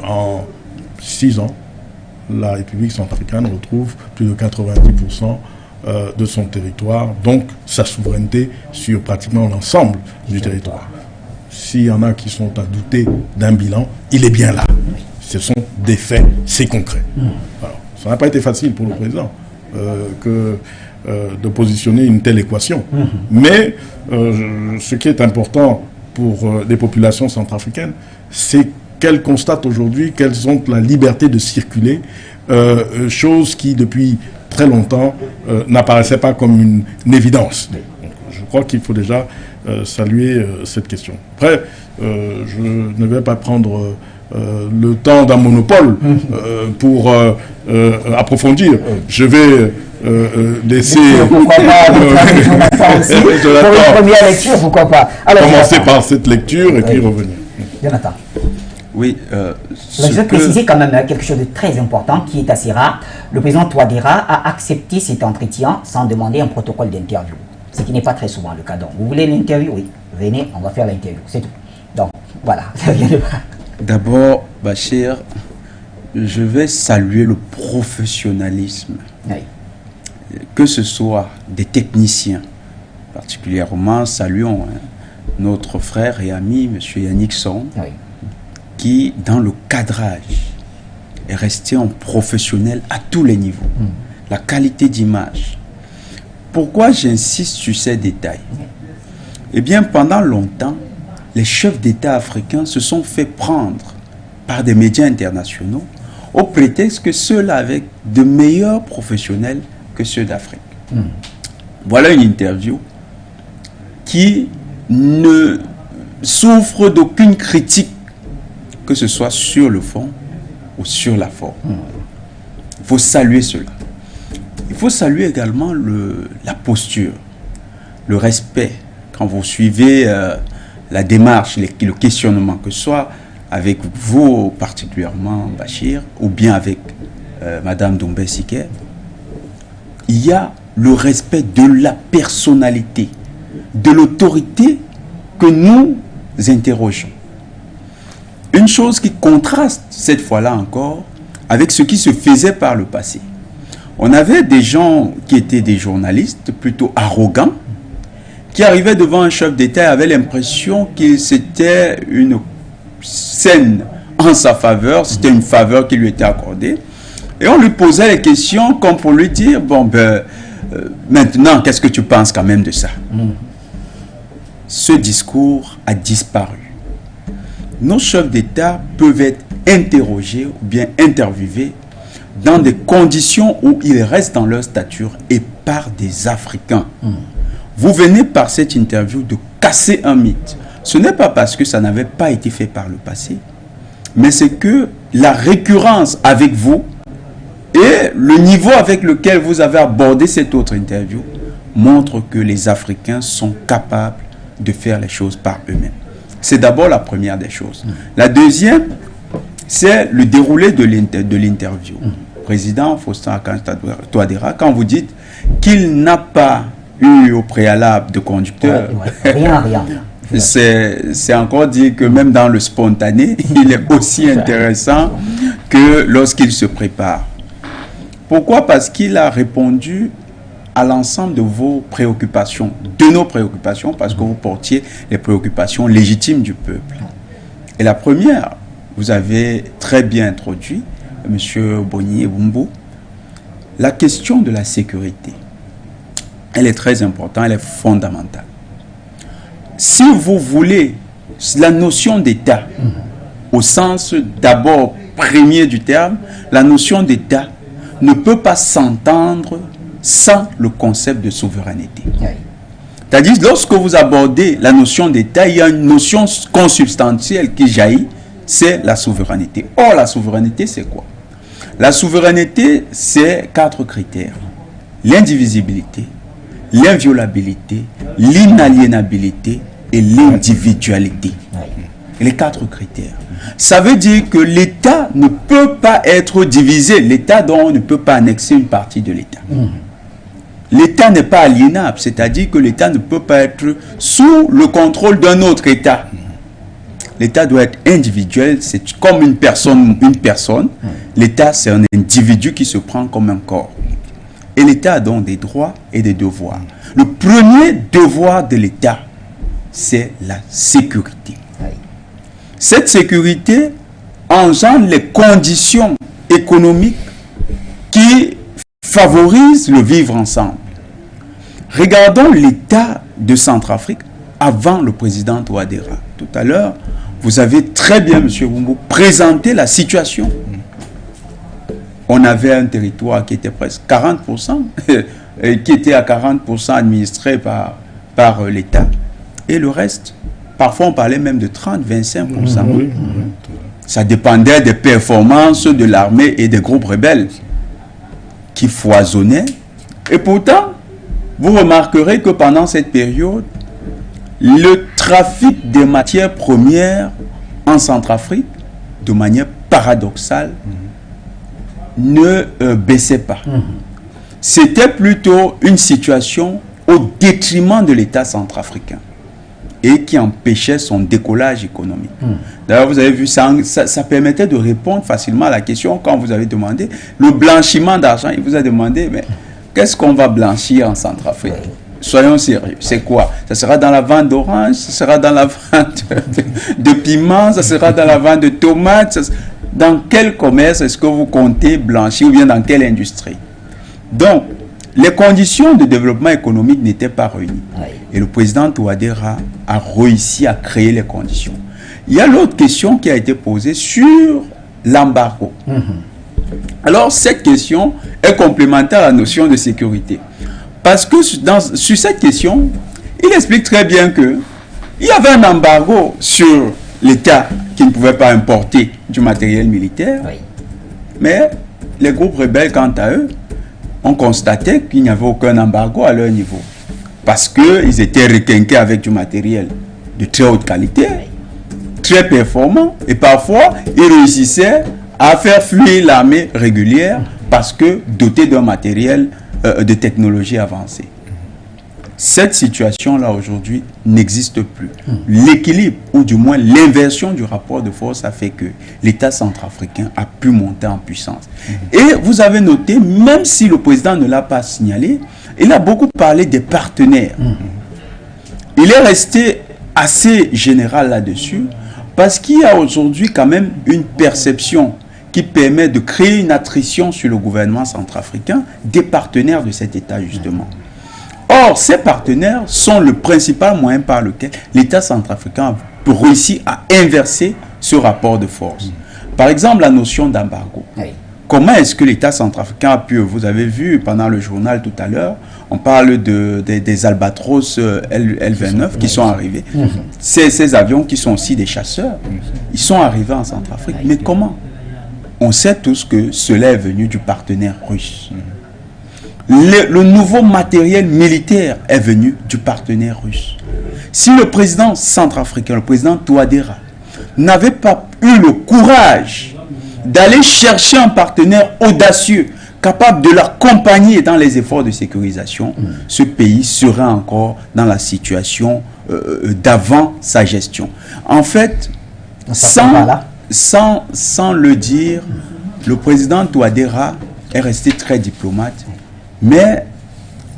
en 6 ans, la République centrafricaine retrouve plus de 90% de son territoire, donc sa souveraineté sur pratiquement l'ensemble du territoire. S'il y en a qui sont à douter d'un bilan, il est bien là. Ce sont des faits, c'est concret. Alors, ça n'a pas été facile pour le président de positionner une telle équation. Mais ce qui est important pour les populations centrafricaines, c'est qu'elles constatent aujourd'hui qu'elles ont la liberté de circuler, chose qui, depuis très longtemps, n'apparaissait pas comme une évidence. Donc, je crois qu'il faut déjà saluer cette question. Après, je ne vais pas prendre le temps d'un monopole pour approfondir. Je vais laisser pourquoi pas pour une première lecture, pourquoi pas. Alors, commencer par cette lecture et puis revenir. Jonathan. Oui. Je veux préciser quand même quelque chose de très important qui est assez rare. Le président Touadéra a accepté cet entretien sans demander un protocole d'interview, ce qui n'est pas très souvent le cas. Donc, vous voulez l'interview? Oui, venez, on va faire l'interview, c'est tout. Donc, voilà, ça vient de là. D'abord, Bachir, je vais saluer le professionnalisme, Oui. que ce soit des techniciens, particulièrement saluons notre frère et ami, M. Yannick Son, Oui. qui, dans le cadrage, est resté en professionnel à tous les niveaux. La qualité d'image. Pourquoi j'insiste sur ces détails? Eh bien, pendant longtemps, les chefs d'État africains se sont fait prendre par des médias internationaux au prétexte que ceux-là avaient de meilleurs professionnels que ceux d'Afrique. Voilà une interview qui ne souffre d'aucune critique, que ce soit sur le fond ou sur la forme. Il faut saluer cela. Il faut saluer également la posture, le respect. Quand vous suivez la démarche, le questionnement, que ce soit avec vous particulièrement, Bachir, ou bien avec Madame Doumbé Siké, il y a le respect de la personnalité, de l'autorité que nous interrogeons. Une chose qui contraste cette fois-là encore avec ce qui se faisait par le passé. On avait des gens qui étaient des journalistes plutôt arrogants, qui arrivaient devant un chef d'État et avaient l'impression que c'était une scène en sa faveur, c'était une faveur qui lui était accordée. Et on lui posait les questions comme pour lui dire, bon ben, maintenant, qu'est-ce que tu penses quand même de ça? Ce discours a disparu. Nos chefs d'État peuvent être interrogés ou bien interviewés dans des conditions où ils restent dans leur stature et par des Africains. Vous venez par cette interview de casser un mythe. Ce n'est pas parce que ça n'avait pas été fait par le passé, mais c'est que la récurrence avec vous et le niveau avec lequel vous avez abordé cette autre interview montre que les Africains sont capables de faire les choses par eux-mêmes. C'est d'abord la première des choses. La deuxième, c'est le déroulé de l'interview. Président Faustin Touadéra, quand vous dites qu'il n'a pas eu au préalable de conducteur, Rien. c'est encore dire que même dans le spontané, il est aussi intéressant que lorsqu'il se prépare. Pourquoi? Parce qu'il a répondu à l'ensemble de vos préoccupations, de nos préoccupations, parce que vous portiez les préoccupations légitimes du peuple. Et la première, vous avez très bien introduit, M. Boni Ebumbu, la question de la sécurité, elle est très importante, elle est fondamentale. Si vous voulez la notion d'État, au sens d'abord premier du terme, la notion d'État ne peut pas s'entendre sans le concept de souveraineté. C'est-à-dire, lorsque vous abordez la notion d'État, il y a une notion consubstantielle qui jaillit, c'est la souveraineté. Or, la souveraineté, c'est quoi? La souveraineté, c'est 4 critères. L'indivisibilité, l'inviolabilité, l'inaliénabilité et l'individualité. Les 4 critères. Ça veut dire que l'État ne peut pas être divisé. L'État, donc, ne peut pas annexer une partie de l'État. L'État n'est pas aliénable, c'est-à-dire que l'État ne peut pas être sous le contrôle d'un autre État. L'État doit être individuel, c'est comme une personne. L'État, c'est un individu qui se prend comme un corps. Et l'État a donc des droits et des devoirs. Le premier devoir de l'État, c'est la sécurité. Cette sécurité engendre les conditions économiques qui favorisent le vivre ensemble. Regardons l'État de Centrafrique avant le président Touadéra. Tout à l'heure, vous avez très bien, M. Bumbu, présenté la situation. On avait un territoire qui était presque 40%, qui était à 40% administré par l'État. Et le reste, parfois on parlait même de 30-25%. Ça dépendait des performances de l'armée et des groupes rebelles qui foisonnaient. Et pourtant, vous remarquerez que pendant cette période, le trafic des matières premières en Centrafrique, de manière paradoxale, ne baissait pas. C'était plutôt une situation au détriment de l'État centrafricain et qui empêchait son décollage économique. D'ailleurs, vous avez vu, ça permettait de répondre facilement à la question quand vous avez demandé le blanchiment d'argent. Il vous a demandé, mais qu'est-ce qu'on va blanchir en Centrafrique? Soyons sérieux, c'est quoi? Ça sera dans la vente d'oranges, ça sera dans la vente de piments, ça sera dans la vente de tomates. Dans quel commerce est-ce que vous comptez blanchir ou bien dans quelle industrie? Donc, les conditions de développement économique n'étaient pas réunies. Et le président Touadéra a réussi à créer les conditions. Il y a l'autre question qui a été posée sur l'embargo. Alors, cette question est complémentaire à la notion de sécurité. Parce que sur cette question, il explique très bien que il y avait un embargo sur l'État qui ne pouvait pas importer du matériel militaire. Mais les groupes rebelles, quant à eux, ont constaté qu'il n'y avait aucun embargo à leur niveau. Parce qu'ils étaient requinqués avec du matériel de très haute qualité, très performant, et parfois, ils réussissaient à faire fuir l'armée régulière parce que dotés d'un matériel de technologie avancée. Cette situation-là, aujourd'hui, n'existe plus. L'équilibre, ou du moins l'inversion du rapport de force a fait que l'État centrafricain a pu monter en puissance. Et vous avez noté, même si le président ne l'a pas signalé, il a beaucoup parlé des partenaires. Il est resté assez général là-dessus, parce qu'il y a aujourd'hui quand même une perception qui permet de créer une attrition sur le gouvernement centrafricain des partenaires de cet État, justement. Or, ces partenaires sont le principal moyen par lequel l'État centrafricain a réussi à inverser ce rapport de force. Par exemple, la notion d'embargo. Comment est-ce que l'État centrafricain a pu, vous avez vu pendant le journal tout à l'heure, on parle des Albatros L29 qui sont arrivés. Ces avions qui sont aussi des chasseurs, ils sont arrivés en Centrafrique. Mais comment? On sait tous que cela est venu du partenaire russe. Le nouveau matériel militaire est venu du partenaire russe. Si le président centrafricain, le président Touadéra, n'avait pas eu le courage d'aller chercher un partenaire audacieux, capable de l'accompagner dans les efforts de sécurisation, ce pays serait encore dans la situation d'avant sa gestion. En fait, sans le dire, le président Touadéra est resté très diplomate, mais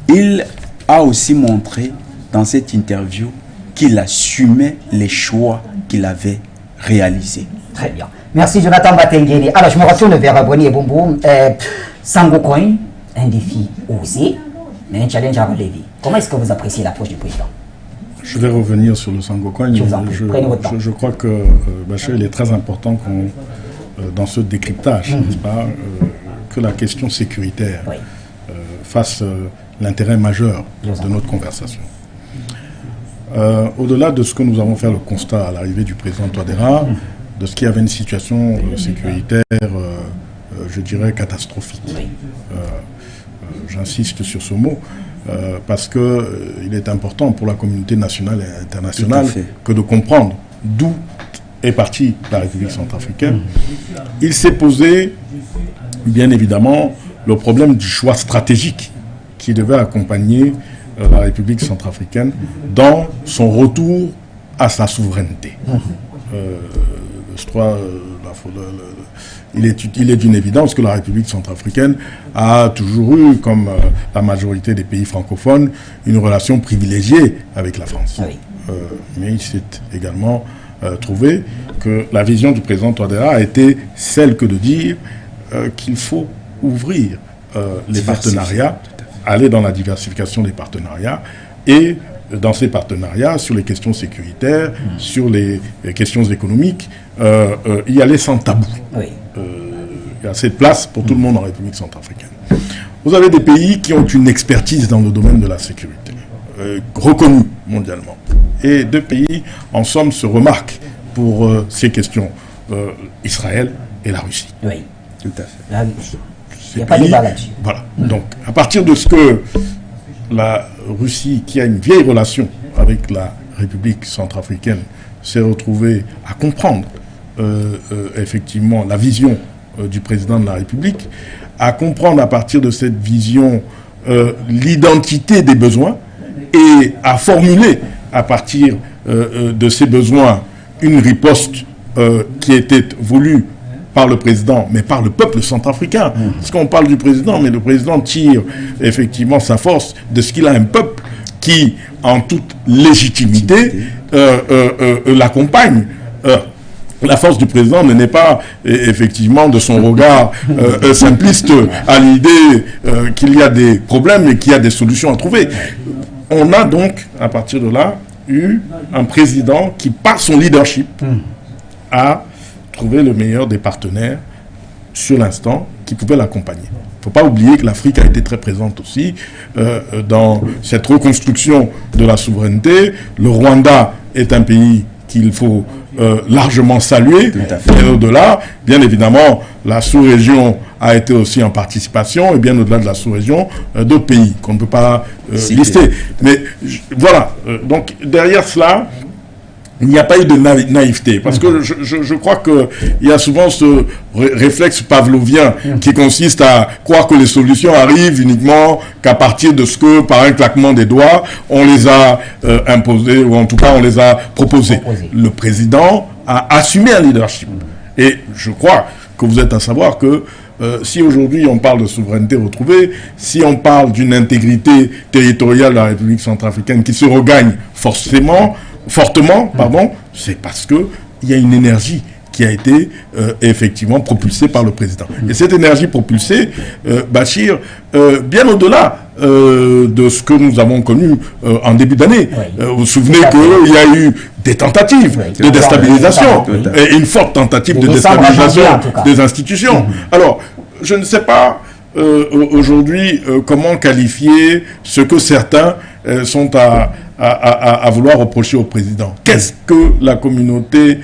il a aussi montré dans cette interview qu'il assumait les choix qu'il avait réalisés. Très bien. Merci Jonathan Batengeli. Alors je me retourne vers Boni et Bombou. Sango Coin, un défi osé, mais un challenge à relever. Comment est-ce que vous appréciez l'approche du président? Je vais revenir sur le Sango Coin. Prenez votre temps. Je crois que Bachir, il est très important dans ce décryptage, n'est-ce pas, que la question sécuritaire fasse l'intérêt majeur de notre conversation. Au-delà de ce que nous avons fait le constat à l'arrivée du président Touadéra, de ce qu'il y avait une situation sécuritaire, je dirais, catastrophique. J'insiste sur ce mot, parce qu'il est important pour la communauté nationale et internationale que de comprendre d'où est partie la République centrafricaine. Il s'est posé, bien évidemment, le problème du choix stratégique qui devait accompagner la République centrafricaine dans son retour à sa souveraineté. Il est d'une évidence que la République centrafricaine a toujours eu, comme la majorité des pays francophones, une relation privilégiée avec la France. Mais il s'est également trouvé que la vision du président Touadéra a été celle que de dire qu'il faut ouvrir les partenariats, aller dans la diversification des partenariats et dans ces partenariats sur les questions sécuritaires, sur les questions économiques, y aller sans tabou. Il y a assez de place pour tout le monde en République centrafricaine. Vous avez des pays qui ont une expertise dans le domaine de la sécurité, reconnue mondialement. Et deux pays, en somme, se remarquent pour ces questions, Israël et la Russie. Oui, tout à fait. La Russie. Il n'y a pas de débat là-dessus. Voilà. Donc, à partir de ce que la Russie, qui a une vieille relation avec la République centrafricaine, s'est retrouvée à comprendre effectivement la vision du président de la République, à comprendre à partir de cette vision l'identité des besoins et à formuler à partir de ces besoins une riposte qui était voulue par le président, mais par le peuple centrafricain. Parce qu'on parle du président, mais le président tire effectivement sa force de ce qu'il a un peuple qui, en toute légitimité, l'accompagne. La force du président ne n'est pas effectivement de son regard simpliste à l'idée qu'il y a des problèmes et qu'il y a des solutions à trouver. On a donc, à partir de là, eu un président qui, par son leadership, a trouvé le meilleur des partenaires sur l'instant qui pouvaient l'accompagner. Il ne faut pas oublier que l'Afrique a été très présente aussi dans cette reconstruction de la souveraineté. Le Rwanda est un pays qu'il faut largement saluer. Et au-delà, bien évidemment, la sous-région a été aussi en participation, et bien au-delà de la sous-région, d'autres pays qu'on ne peut pas lister. Mais voilà, donc derrière cela, il n'y a pas eu de naïveté, parce que je crois qu'il y a souvent ce réflexe pavlovien qui consiste à croire que les solutions arrivent uniquement qu'à partir de ce que, par un claquement des doigts, on les a imposées, ou en tout cas on les a proposées. Le président a assumé un leadership. Et je crois que vous êtes à savoir que si aujourd'hui on parle de souveraineté retrouvée, si on parle d'une intégrité territoriale de la République centrafricaine qui se regagne fortement, c'est parce qu'il y a une énergie qui a été effectivement propulsée par le président. Et cette énergie propulsée, Bachir, bien au-delà de ce que nous avons connu en début d'année. Vous vous souvenez qu'il y a eu des tentatives de déstabilisation, et une forte tentative de déstabilisation des institutions. Alors, je ne sais pas aujourd'hui comment qualifier ce que certains sont à vouloir reprocher au président. Qu'est-ce que la communauté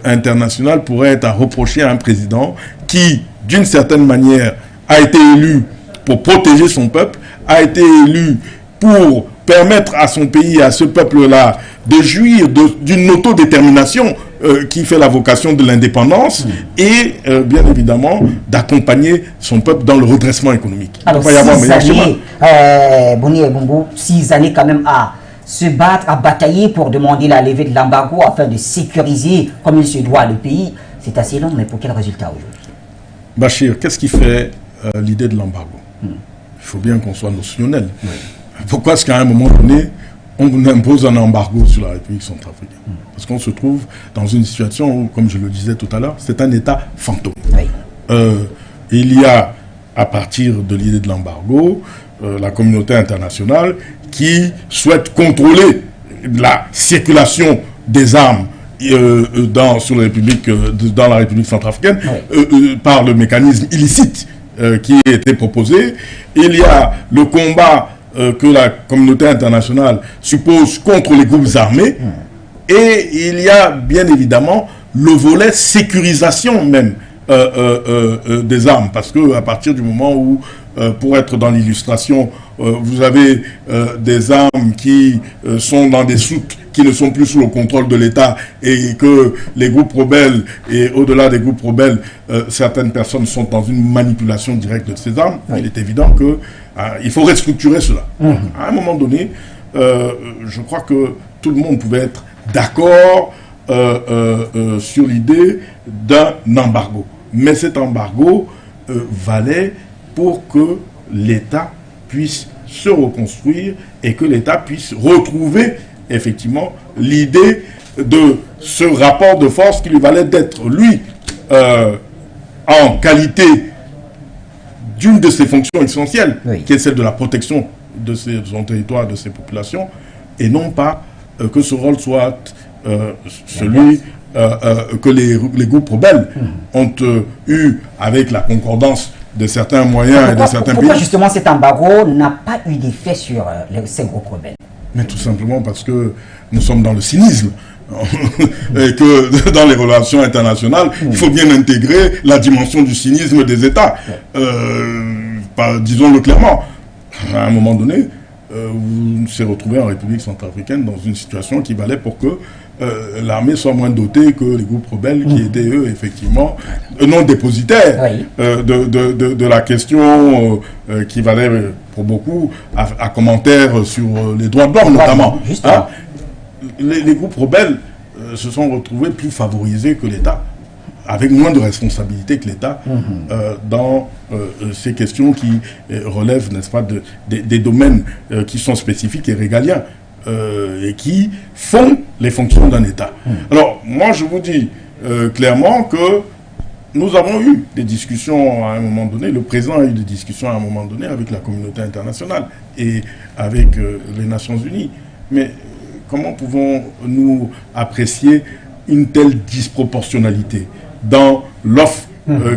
internationale pourrait être à reprocher à un président qui, d'une certaine manière, a été élu pour protéger son peuple, a été élu pour permettre à son pays, à ce peuple-là, de jouir d'une autodétermination qui fait la vocation de l'indépendance et, bien évidemment, d'accompagner son peuple dans le redressement économique. Alors, 6 années, Boni et Bombou, 6 années quand même à se battre, à batailler pour demander la levée de l'embargo afin de sécuriser comme il se doit le pays. C'est assez long, mais pour quel résultat aujourd'hui? Bachir, qu'est-ce qui fait l'idée de l'embargo? Il faut bien qu'on soit notionnel. Pourquoi est-ce qu'à un moment donné, on impose un embargo sur la République centrafricaine. Parce qu'on se trouve dans une situation où, comme je le disais tout à l'heure, c'est un État fantôme. Oui. Il y a, à partir de l'idée de l'embargo, la communauté internationale qui souhaite contrôler la circulation des armes dans la République centrafricaine par le mécanisme illicite qui a été proposé. Il y a le combat que la communauté internationale suppose contre les groupes armés. Et il y a bien évidemment le volet sécurisation même des armes. Parce qu'à partir du moment où, pour être dans l'illustration, vous avez des armes qui sont dans des soutes qui ne sont plus sous le contrôle de l'État et que les groupes rebelles, et au-delà des groupes rebelles, certaines personnes sont dans une manipulation directe de ces armes, il est évident qu'il faut restructurer cela. À un moment donné, je crois que tout le monde pouvait être d'accord sur l'idée d'un embargo. Mais cet embargo valait pour que l'État puisse se reconstruire et que l'État puisse retrouver effectivement l'idée de ce rapport de force qui lui valait d'être, lui, en qualité d'une de ses fonctions essentielles, qui est celle de la protection de son territoire, de ses populations, et non pas que ce rôle soit celui que les groupes rebelles ont eu avec la concordance de certains moyens et de certains pays. Pourquoi justement cet embargo n'a pas eu d'effet sur ces groupes rebelles? Mais tout simplement parce que nous sommes dans le cynisme. Et que dans les relations internationales, il faut bien intégrer la dimension du cynisme des États. Disons-le clairement. À un moment donné, vous s'est retrouvé en République centrafricaine dans une situation qui valait pour que l'armée soit moins dotée que les groupes rebelles qui étaient, eux, effectivement, non dépositaires de la question qui valait pour beaucoup à commentaire sur les droits de l'homme, notamment. Hein? Les groupes rebelles se sont retrouvés plus favorisés que l'État, avec moins de responsabilités que l'État dans ces questions qui relèvent, n'est-ce pas, des domaines qui sont spécifiques et régaliens et qui font les fonctions d'un État. Alors, moi, je vous dis clairement que nous avons eu des discussions à un moment donné, le président a eu des discussions à un moment donné avec la communauté internationale et avec les Nations Unies. Mais comment pouvons-nous apprécier une telle disproportionnalité dans l'offre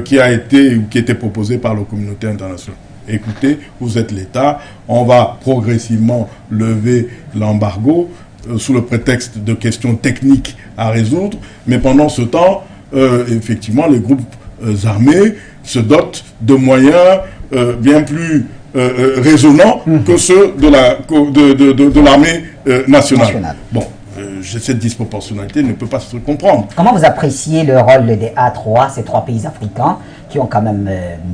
qui était proposée par la communauté internationale? Écoutez, vous êtes l'État, on va progressivement lever l'embargo sous le prétexte de questions techniques à résoudre, mais pendant ce temps, effectivement, les groupes armés se dotent de moyens bien plus raisonnants que ceux de l'armée nationale. Bon, cette disproportionnalité ne peut pas se comprendre. Comment vous appréciez le rôle des A3, ces trois pays africains qui ont quand même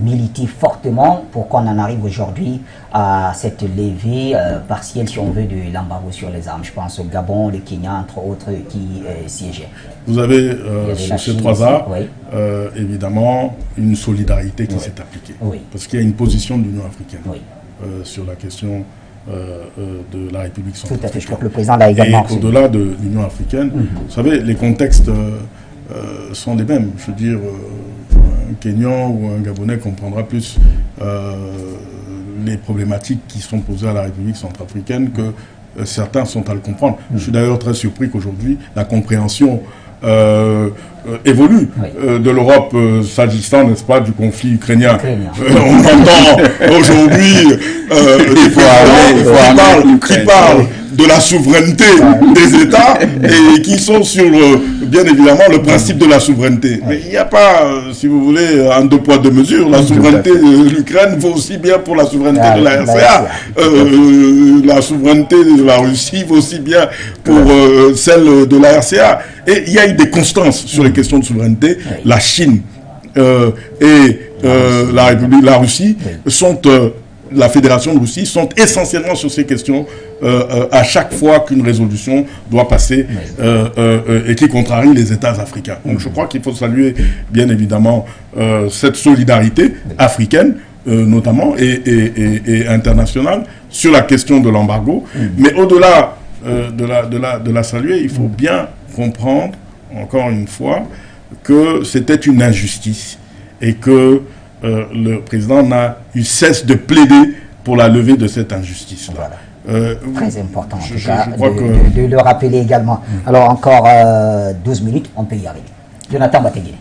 milité fortement pour qu'on en arrive aujourd'hui à cette levée partielle, si on veut, de l'embargo sur les armes? Je pense au Gabon, le Kenya, entre autres, qui siégeaient. Vous avez sur ces trois A, évidemment, une solidarité qui s'est appliquée. Parce qu'il y a une position de l'Union africaine sur la question de la République centrafricaine. Tout à fait, je crois que le président l'a également. Et au-delà de l'Union africaine, vous savez, les contextes sont les mêmes. Je veux dire, un Kenyan ou un Gabonais comprendra plus les problématiques qui sont posées à la République centrafricaine que certains sont à le comprendre. Je suis d'ailleurs très surpris qu'aujourd'hui, la compréhension évolue de l'Europe s'agissant, n'est-ce pas, du conflit ukrainien. On entend aujourd'hui qui parlent de la souveraineté des États et qui sont sur, bien évidemment, le principe de la souveraineté. Mais il n'y a pas, si vous voulez, un deux poids deux mesures. La souveraineté de l'Ukraine vaut aussi bien pour la souveraineté de la RCA. La souveraineté de la Russie vaut aussi bien pour celle de la RCA. Et il y a eu des constances sur les questions de souveraineté. La Chine et la Russie sont... la Fédération de Russie sont essentiellement sur ces questions à chaque fois qu'une résolution doit passer et qui contrarie les États africains. Donc je crois qu'il faut saluer bien évidemment cette solidarité africaine notamment et internationale sur la question de l'embargo. Mais au-delà de la saluer. Il faut bien comprendre, encore une fois, que c'était une injustice et que le président n'a eu cesse de plaider pour la levée de cette injustice-là. Voilà. Très important, en tout cas, de le rappeler également. Alors, encore 12 minutes, on peut y arriver. Jonathan Bateguine.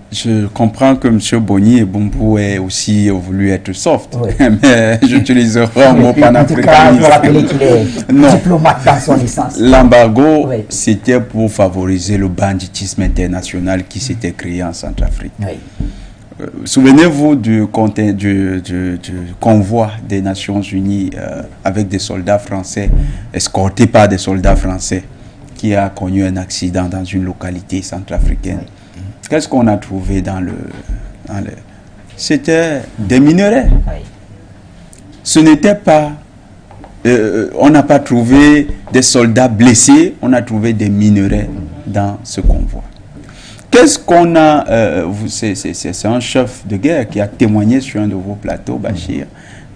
Je comprends que M. Boni et Bumbu aient aussi voulu être soft, oui. mais j'utiliserai un mot panafricaniste. En tout cas, il faut rappeler qu'il est diplomate dans son licence. L'embargo, c'était pour favoriser le banditisme international qui s'était créé en Centrafrique. Oui. Souvenez-vous du convoi des Nations Unies avec des soldats français, escortés par des soldats français, qui a connu un accident dans une localité centrafricaine. Qu'est-ce qu'on a trouvé dans le... C'était des minerais. Oui. Ce n'était pas... on n'a pas trouvé des soldats blessés, on a trouvé des minerais dans ce convoi. Qu'est-ce qu'on a... c'est un chef de guerre qui a témoigné sur un de vos plateaux, Bachir.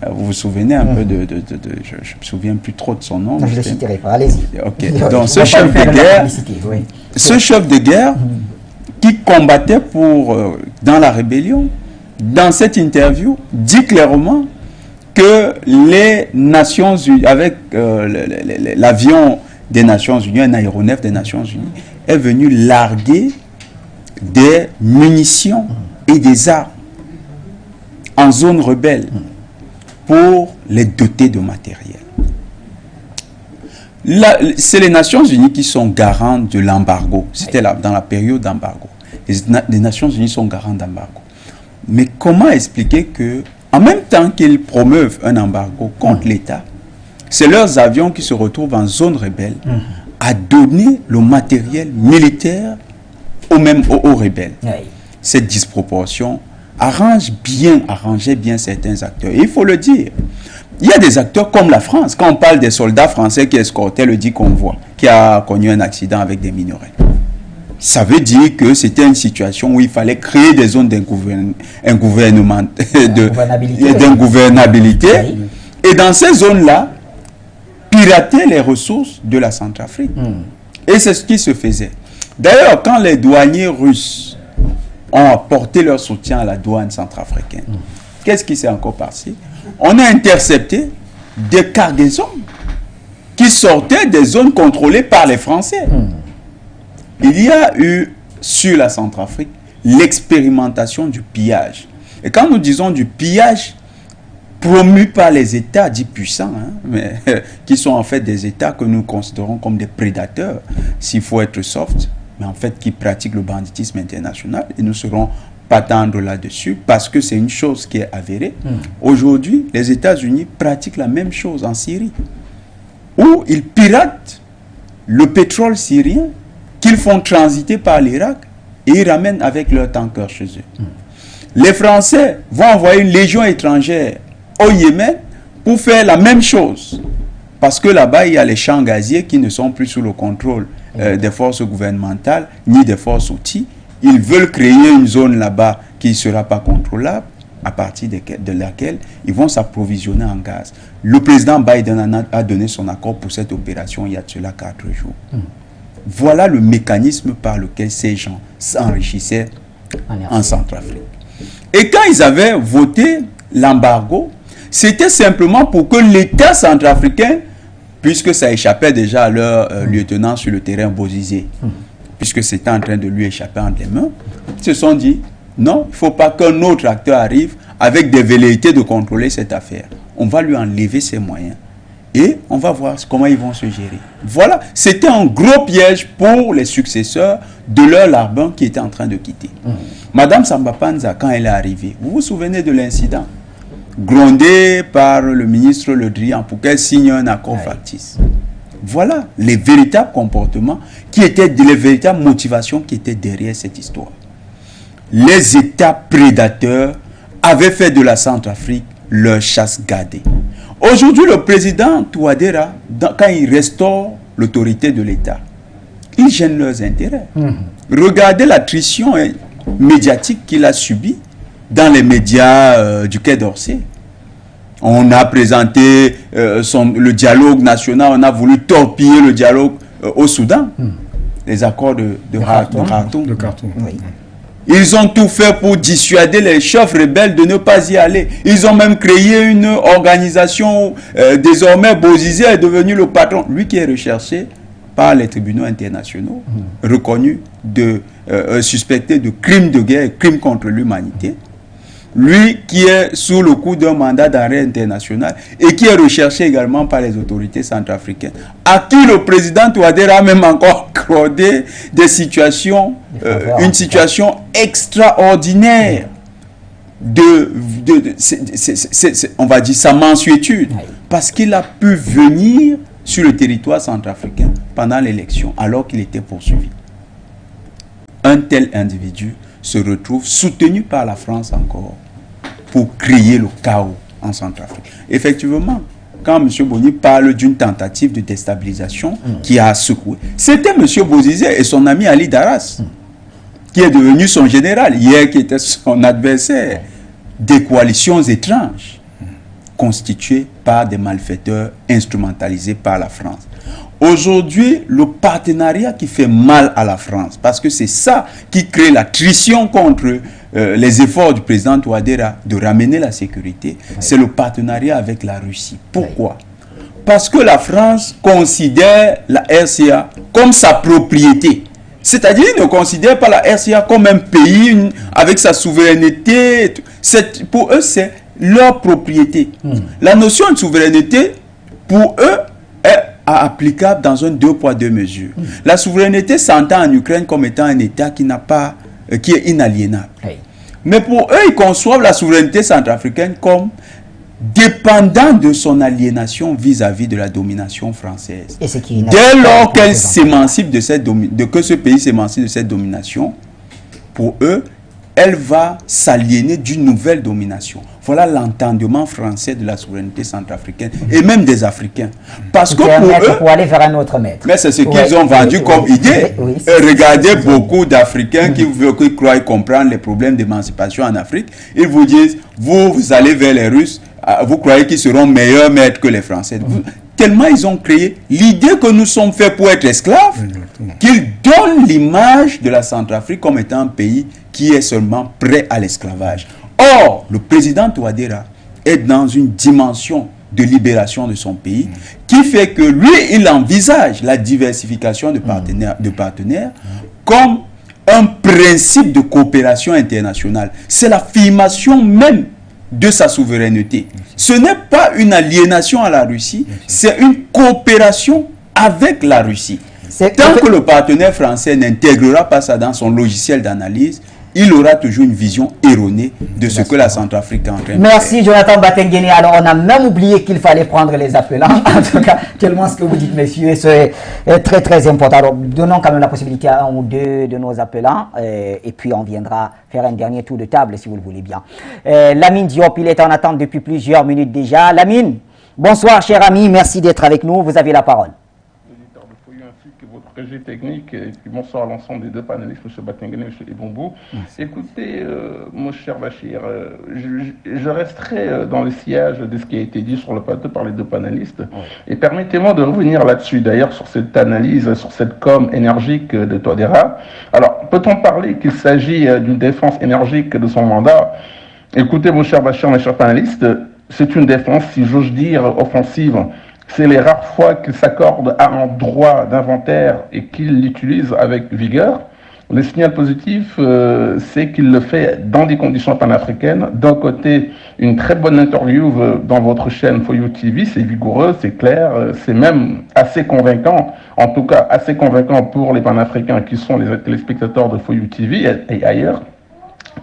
Vous vous souvenez un peu de je ne me souviens plus trop de son nom. Non, je ne le citerai pas, allez-y. Ok. Donc ce chef de guerre, qui combattait dans la rébellion, dans cette interview, dit clairement que les Nations Unies, avec l'avion des Nations Unies, un aéronef des Nations Unies, est venu larguer des munitions et des armes en zone rebelle pour les doter de matériel. C'est les Nations Unies qui sont garantes de l'embargo. C'était dans la période d'embargo. Les Nations Unies sont garantes d'embargo. Mais comment expliquer que, en même temps qu'ils promeuvent un embargo contre l'État, c'est leurs avions qui se retrouvent en zone rebelle à donner le matériel militaire aux rebelles. Oui. Cette disproportion arrangeait bien certains acteurs. Et il faut le dire. Il y a des acteurs comme la France. Quand on parle des soldats français qui escortaient le dit convoi, qui a connu un accident avec des minerais, ça veut dire que c'était une situation où il fallait créer des zones d'ingouvernabilité. Oui. Et dans ces zones-là, pirater les ressources de la Centrafrique. Et c'est ce qui se faisait. D'ailleurs, quand les douaniers russes ont apporté leur soutien à la douane centrafricaine, qu'est-ce qui s'est encore passé? On a intercepté des cargaisons qui sortaient des zones contrôlées par les Français. Il y a eu sur la Centrafrique l'expérimentation du pillage. Et quand nous disons du pillage promu par les États dits puissants, mais qui sont en fait des États que nous considérons comme des prédateurs, s'il faut être soft, mais en fait qui pratiquent le banditisme international, et nous serons pas tendre là-dessus parce que c'est une chose qui est avérée. Aujourd'hui, les États-Unis pratiquent la même chose en Syrie, où ils piratent le pétrole syrien qu'ils font transiter par l'Irak et ils ramènent avec leurs tankers chez eux. Les Français vont envoyer une légion étrangère au Yémen pour faire la même chose. Parce que là-bas, il y a les champs gaziers qui ne sont plus sous le contrôle des forces gouvernementales ni des forces outils. Ils veulent créer une zone là-bas qui ne sera pas contrôlable, à partir de laquelle ils vont s'approvisionner en gaz. Le président Biden a donné son accord pour cette opération il y a de cela 4 jours. Voilà le mécanisme par lequel ces gens s'enrichissaient en Centrafrique. Et quand ils avaient voté l'embargo, c'était simplement pour que l'État centrafricain, puisque ça échappait déjà à leur lieutenant sur le terrain Bozizé, puisque c'était en train de lui échapper entre les mains, ils se sont dit, non, il ne faut pas qu'un autre acteur arrive avec des velléités de contrôler cette affaire. On va lui enlever ses moyens et on va voir comment ils vont se gérer. Voilà, c'était un gros piège pour les successeurs de leur larbin qui était en train de quitter. Madame Samba Panza, quand elle est arrivée, vous vous souvenez de l'incident? Grondée par le ministre Le Drian pour qu'elle signe un accord factice. Voilà les véritables comportements qui étaient, les véritables motivations qui étaient derrière cette histoire. Les États prédateurs avaient fait de la Centrafrique leur chasse gardée. Aujourd'hui, le président Touadéra, quand il restaure l'autorité de l'État, il gêne leurs intérêts. Regardez l'attrition médiatique qu'il a subie dans les médias du Quai d'Orsay. On a présenté le dialogue national, on a voulu torpiller le dialogue au Soudan, les accords de Khartoum. Oui. Ils ont tout fait pour dissuader les chefs rebelles de ne pas y aller. Ils ont même créé une organisation. Désormais, Bozizé est devenu le patron. Lui qui est recherché par les tribunaux internationaux, reconnu suspecté de crimes de guerre et crimes contre l'humanité. Lui qui est sous le coup d'un mandat d'arrêt international et qui est recherché également par les autorités centrafricaines, à qui le président Touadéra a même encore accordé des situations, une situation extraordinaire on va dire sa mansuétude, parce qu'il a pu venir sur le territoire centrafricain pendant l'élection alors qu'il était poursuivi. Un tel individu se retrouve soutenu par la France encore pour créer le chaos en Centrafrique. Effectivement, quand M. Boni parle d'une tentative de déstabilisation qui a secoué, c'était M. Bozizé et son ami Ali Daras qui est devenu son général, hier qui était son adversaire. Des coalitions étranges constituées par des malfaiteurs instrumentalisés par la France. Aujourd'hui, le partenariat qui fait mal à la France, parce que c'est ça qui crée la trition contre les efforts du président Touadéra de ramener la sécurité, c'est le partenariat avec la Russie. Pourquoi? Parce que la France considère la RCA comme sa propriété. C'est-à-dire, ils ne considèrent pas la RCA comme un pays avec sa souveraineté. Pour eux, c'est leur propriété. La notion de souveraineté, pour eux, est applicable dans un 2 poids 2 mesures. La souveraineté s'entend en Ukraine comme étant un État qui est inaliénable. Mais pour eux, ils conçoivent la souveraineté centrafricaine comme dépendant de son aliénation vis-à-vis de la domination française. Dès lors qu'elle s'émancipe que ce pays s'émancipe de cette domination, pour eux, elle va s'aliéner d'une nouvelle domination. Voilà l'entendement français de la souveraineté centrafricaine et même des Africains. Parce que pour aller vers un autre maître. Mais c'est ce qu'ils ont vendu comme idée. Regardez beaucoup d'Africains qui croient comprendre les problèmes d'émancipation en Afrique. Ils vous disent, vous allez vers les Russes, vous croyez qu'ils seront meilleurs maîtres que les Français. Tellement ils ont créé l'idée que nous sommes faits pour être esclaves, qu'ils donnent l'image de la Centrafrique comme étant un pays qui est seulement prêt à l'esclavage. Or, le président Touadéra est dans une dimension de libération de son pays qui fait que lui, il envisage la diversification de partenaires comme un principe de coopération internationale. C'est l'affirmation même de sa souveraineté. Ce n'est pas une aliénation à la Russie, c'est une coopération avec la Russie. Tant que le partenaire français n'intégrera pas ça dans son logiciel d'analyse, il aura toujours une vision erronée de ce que la Centrafrique est en train de faire. Merci Jonathan Batengene. Alors on a même oublié qu'il fallait prendre les appelants. En tout cas, tellement ce que vous dites, messieurs, c'est très très important. Alors donnons quand même la possibilité à un ou deux de nos appelants et puis on viendra faire un dernier tour de table si vous le voulez bien. Lamine Diop, il est en attente depuis plusieurs minutes déjà. Lamine, bonsoir cher ami, merci d'être avec nous, vous avez la parole. Votre projet technique, et puis bonsoir à l'ensemble des deux panélistes, M. Batengene et M. Ebombo. Écoutez, mon cher Bachir, je resterai dans le sillage de ce qui a été dit sur le plateau par les deux panélistes. Et permettez-moi de revenir là-dessus, d'ailleurs, sur cette analyse, sur cette com énergique de Touadéra. Alors, peut-on parler qu'il s'agit d'une défense énergique de son mandat? Écoutez, mon cher Bachir, mes chers panélistes, c'est une défense, si j'ose dire, offensive. C'est les rares fois qu'il s'accorde à un droit d'inventaire et qu'il l'utilise avec vigueur. Le signal positif, c'est qu'il le fait dans des conditions panafricaines. D'un côté, une très bonne interview dans votre chaîne For You TV, c'est vigoureux, c'est clair, c'est même assez convaincant, en tout cas assez convaincant pour les panafricains qui sont les téléspectateurs de For You TV et ailleurs.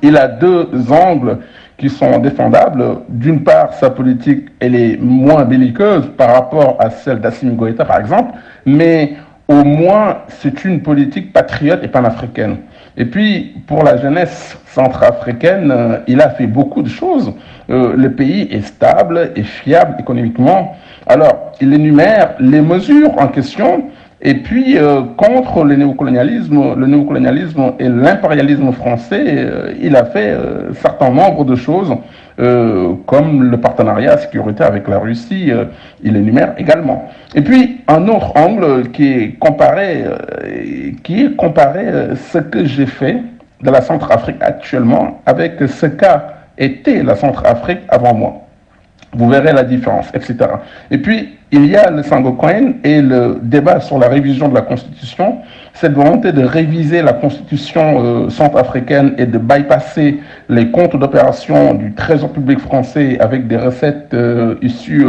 Il a deux angles qui sont défendables. D'une part, sa politique, elle est moins belliqueuse par rapport à celle d'Assimi Goïta, par exemple, mais au moins, c'est une politique patriote et panafricaine. Et puis, pour la jeunesse centrafricaine, il a fait beaucoup de choses. Le pays est stable et fiable économiquement. Alors, il énumère les mesures en question Et puis, contre le néocolonialisme et l'impérialisme français, il a fait un certain nombre de choses, comme le partenariat sécuritaire avec la Russie, il énumère également. Et puis, un autre angle qui est comparer ce que j'ai fait de la Centrafrique actuellement avec ce qu'a été la Centrafrique avant moi. Vous verrez la différence, etc. Et puis, il y a le Sangokoen et le débat sur la révision de la Constitution. Cette volonté de réviser la Constitution centrafricaine et de bypasser les comptes d'opération du Trésor public français avec des recettes issues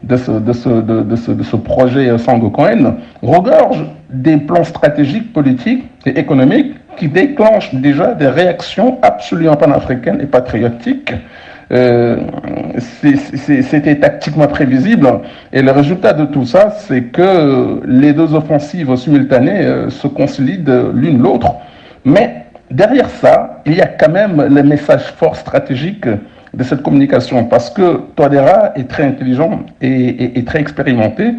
de ce projet Sangokoen regorge des plans stratégiques, politiques et économiques qui déclenchent déjà des réactions absolument panafricaines et patriotiques. C'était tactiquement prévisible et le résultat de tout ça, c'est que les deux offensives simultanées se consolident l'une l'autre. Mais derrière ça, il y a quand même le message fort stratégique de cette communication, parce que Touadéra est très intelligent et très expérimenté.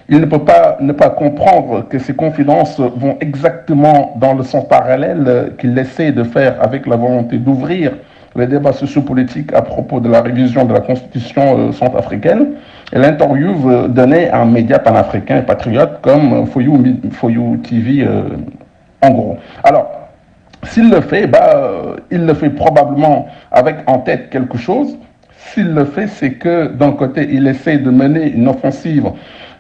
Il ne peut pas ne pas comprendre que ces confidences vont exactement dans le sens parallèle qu'il essaie de faire avec la volonté d'ouvrir les débats sociopolitiques à propos de la révision de la Constitution centrafricaine, et l'interview donnée à un média panafricain et patriote comme Foyou TV, en gros. Alors, s'il le fait, il le fait probablement avec en tête quelque chose. S'il le fait, c'est que d'un côté, il essaie de mener une offensive,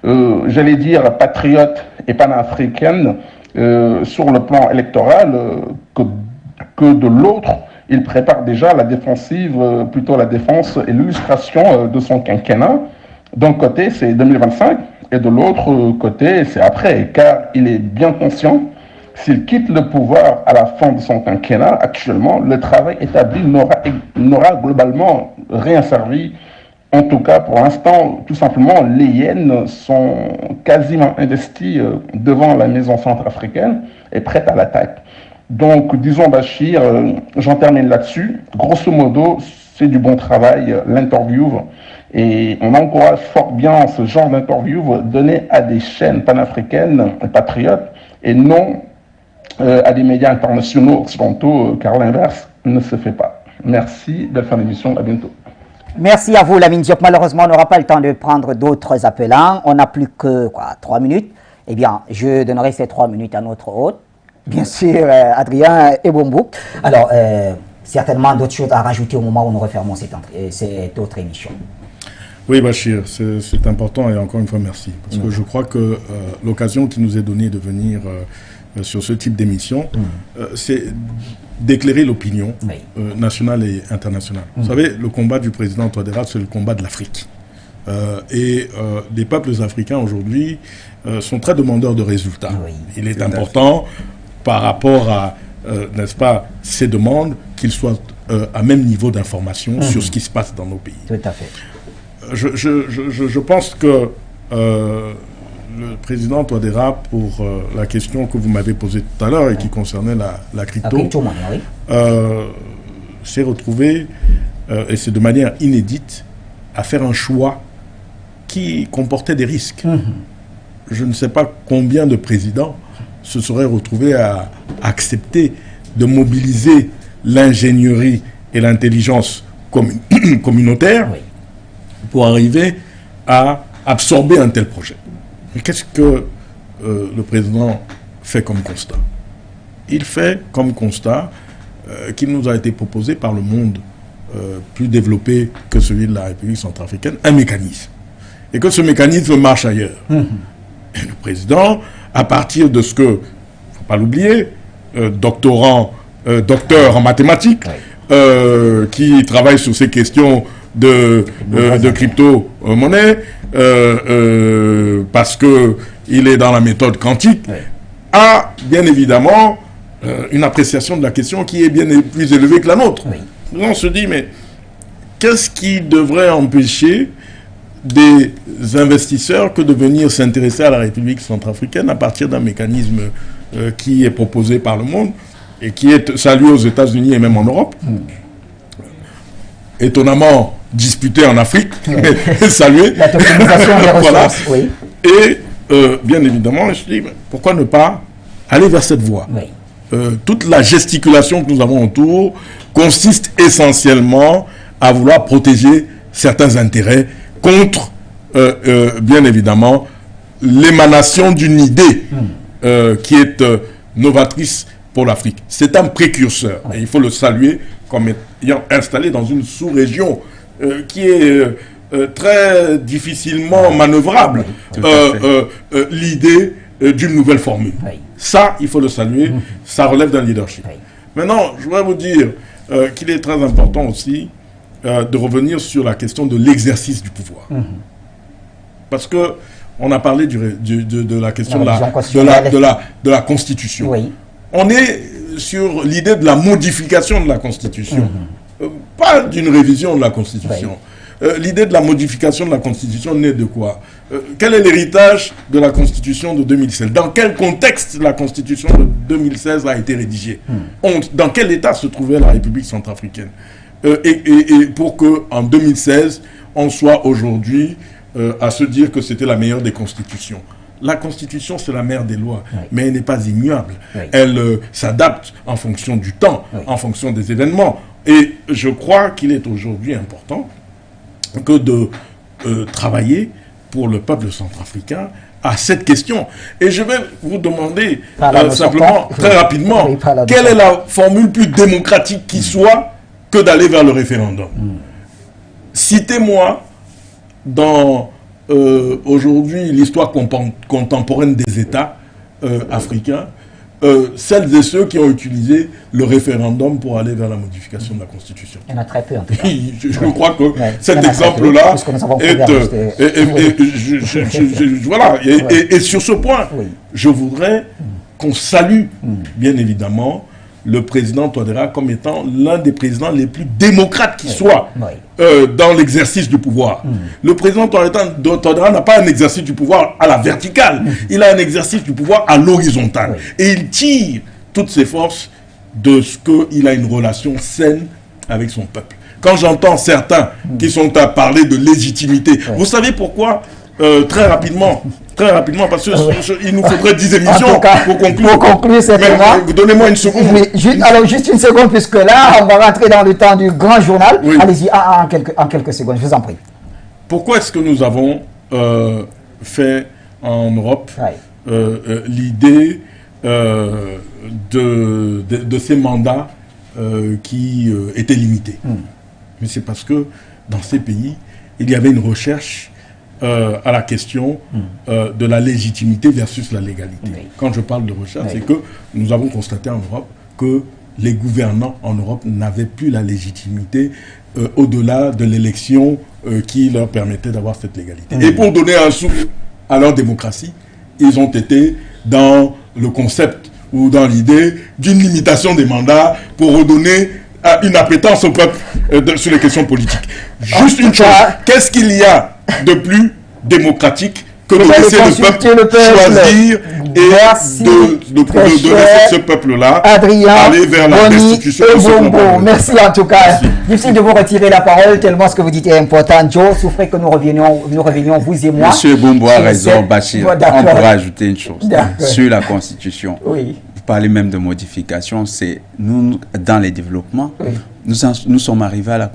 j'allais dire, patriote et panafricaine sur le plan électoral, que de l'autre, il prépare déjà la défensive, plutôt la défense et l'illustration de son quinquennat. D'un côté, c'est 2025, et de l'autre côté, c'est après, car il est bien conscient, s'il quitte le pouvoir à la fin de son quinquennat, actuellement, le travail établi n'aura globalement rien servi. En tout cas, pour l'instant, tout simplement, les hyènes sont quasiment investies devant la maison centrafricaine et prêtes à l'attaque. Donc, disons Bachir, j'en termine là-dessus. Grosso modo, c'est du bon travail, l'interview. Et on encourage fort bien ce genre d'interview donné à des chaînes panafricaines et patriotes et non à des médias internationaux occidentaux, car l'inverse ne se fait pas. Merci, belle fin d'émission, à bientôt. Merci à vous, Lamine Diop. Malheureusement, on n'aura pas le temps de prendre d'autres appelants. On n'a plus que 3 minutes. Eh bien, je donnerai ces 3 minutes à notre hôte. Bien sûr, Adrien Ebombo. Alors, certainement d'autres choses à rajouter au moment où nous refermons cette autre émission. Oui, Bachir, c'est important et encore une fois, merci. Parce que je crois que l'occasion qui nous est donnée de venir sur ce type d'émission, c'est d'éclairer l'opinion nationale et internationale. Vous savez, le combat du président Touadéra, c'est le combat de l'Afrique. Et les peuples africains aujourd'hui sont très demandeurs de résultats. Il est important par rapport à, n'est-ce pas, ces demandes, qu'ils soient à même niveau d'information sur ce qui se passe dans nos pays. Tout à fait. Je pense que le président Touadéra, pour la question que vous m'avez posée tout à l'heure et qui concernait la crypto, s'est retrouvé, et c'est de manière inédite, à faire un choix qui comportait des risques. Je ne sais pas combien de présidents se seraient retrouvés à accepter de mobiliser l'ingénierie et l'intelligence communautaire pour arriver à absorber un tel projet. Mais qu'est-ce que le président fait comme constat? Il fait comme constat qu'il nous a été proposé par le monde plus développé que celui de la République centrafricaine, un mécanisme. Et que ce mécanisme marche ailleurs. Et le président, à partir de ce que, il ne faut pas l'oublier, docteur en mathématiques, qui travaille sur ces questions de crypto-monnaie, parce qu'il est dans la méthode quantique, a bien évidemment une appréciation de la question qui est bien plus élevée que la nôtre. On se dit, mais qu'est-ce qui devrait empêcher des investisseurs que de venir s'intéresser à la République centrafricaine à partir d'un mécanisme qui est proposé par le monde et qui est salué aux États-Unis et même en Europe, étonnamment disputé en Afrique, salué. La tokénisation des ressources, et bien évidemment, je dis, pourquoi ne pas aller vers cette voie? Oui. Toute la gesticulation que nous avons autour consiste essentiellement à vouloir protéger certains intérêts contre, bien évidemment, l'émanation d'une idée qui est novatrice pour l'Afrique. C'est un précurseur, et il faut le saluer comme ayant installé dans une sous-région qui est très difficilement manœuvrable, l'idée d'une nouvelle formule. Oui. Ça, il faut le saluer, ça relève d'un leadership. Oui. Maintenant, je voudrais vous dire qu'il est très important aussi de revenir sur la question de l'exercice du pouvoir. Parce que on a parlé de la question de la Constitution. Oui. On est sur l'idée de la modification de la Constitution, pas d'une révision de la Constitution. L'idée de la modification de la Constitution naît de quoi? Quel est l'héritage de la Constitution de 2016? Dans quel contexte la Constitution de 2016 a été rédigée? Dans quel état se trouvait la République centrafricaine? Et pour qu'en 2016, on soit aujourd'hui à se dire que c'était la meilleure des constitutions. La Constitution, c'est la mère des lois, mais elle n'est pas immuable. Elle s'adapte en fonction du temps, en fonction des événements. Et je crois qu'il est aujourd'hui important que de travailler pour le peuple centrafricain à cette question. Et je vais vous demander simplement, très rapidement, quelle est la formule plus démocratique qui soit que d'aller vers le référendum? Citez-moi dans aujourd'hui l'histoire contemporaine des États africains, celles et ceux qui ont utilisé le référendum pour aller vers la modification de la Constitution. Il y en a très peu, en tout cas. Je crois que cet exemple-là voilà. Et sur ce point, je voudrais qu'on salue, bien évidemment, le président Touadéra comme étant l'un des présidents les plus démocrates qui soit dans l'exercice du pouvoir. Le président Touadéra n'a pas un exercice du pouvoir à la verticale, il a un exercice du pouvoir à l'horizontale. Et il tire toutes ses forces de ce qu'il a une relation saine avec son peuple. Quand j'entends certains qui sont à parler de légitimité, vous savez pourquoi? Très rapidement, parce qu'il nous faudrait 10 émissions pour conclure. Pour conclure, donnez-moi une seconde. Alors, juste une seconde, puisque là, on va rentrer dans le temps du grand journal. Allez-y, en quelques secondes, je vous en prie. Pourquoi est-ce que nous avons fait en Europe l'idée de ces mandats qui étaient limités? Mais c'est parce que dans ces pays, il y avait une recherche à la question de la légitimité versus la légalité. Quand je parle de recherche, c'est que nous avons constaté en Europe que les gouvernants en Europe n'avaient plus la légitimité au-delà de l'élection qui leur permettait d'avoir cette légalité. Et pour donner un souffle à leur démocratie, ils ont été dans le concept ou dans l'idée d'une limitation des mandats pour redonner une appétence au peuple sur les questions politiques. Juste une chose, qu'est-ce qu'il y a de plus démocratique que de laisser le peuple choisir et de laisser ce peuple-là aller vers la restitution de ce combat. Merci en tout cas. Difficile de vous retirer la parole tellement ce que vous dites est important. Joe, souffrez que nous revenions, vous et moi. Monsieur Bombo a raison, Bachir. On pourra ajouter une chose sur la Constitution. Oui. Vous parlez même de modification, c'est nous, dans les développements, nous sommes arrivés à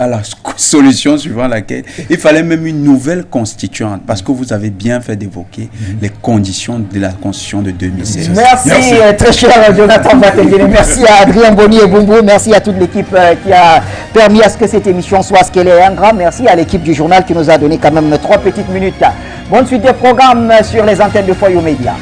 la solution suivant laquelle il fallait même une nouvelle constituante, parce que vous avez bien fait d'évoquer les conditions de la constitution de 2016. Merci. Très cher Jonathan Batengene, merci à Adrien Boni et Bumbu, merci à toute l'équipe qui a permis à ce que cette émission soit ce qu'elle est. Un grand merci à l'équipe du journal qui nous a donné quand même 3 petites minutes. Bonne suite des programmes sur les antennes de Foyo Média.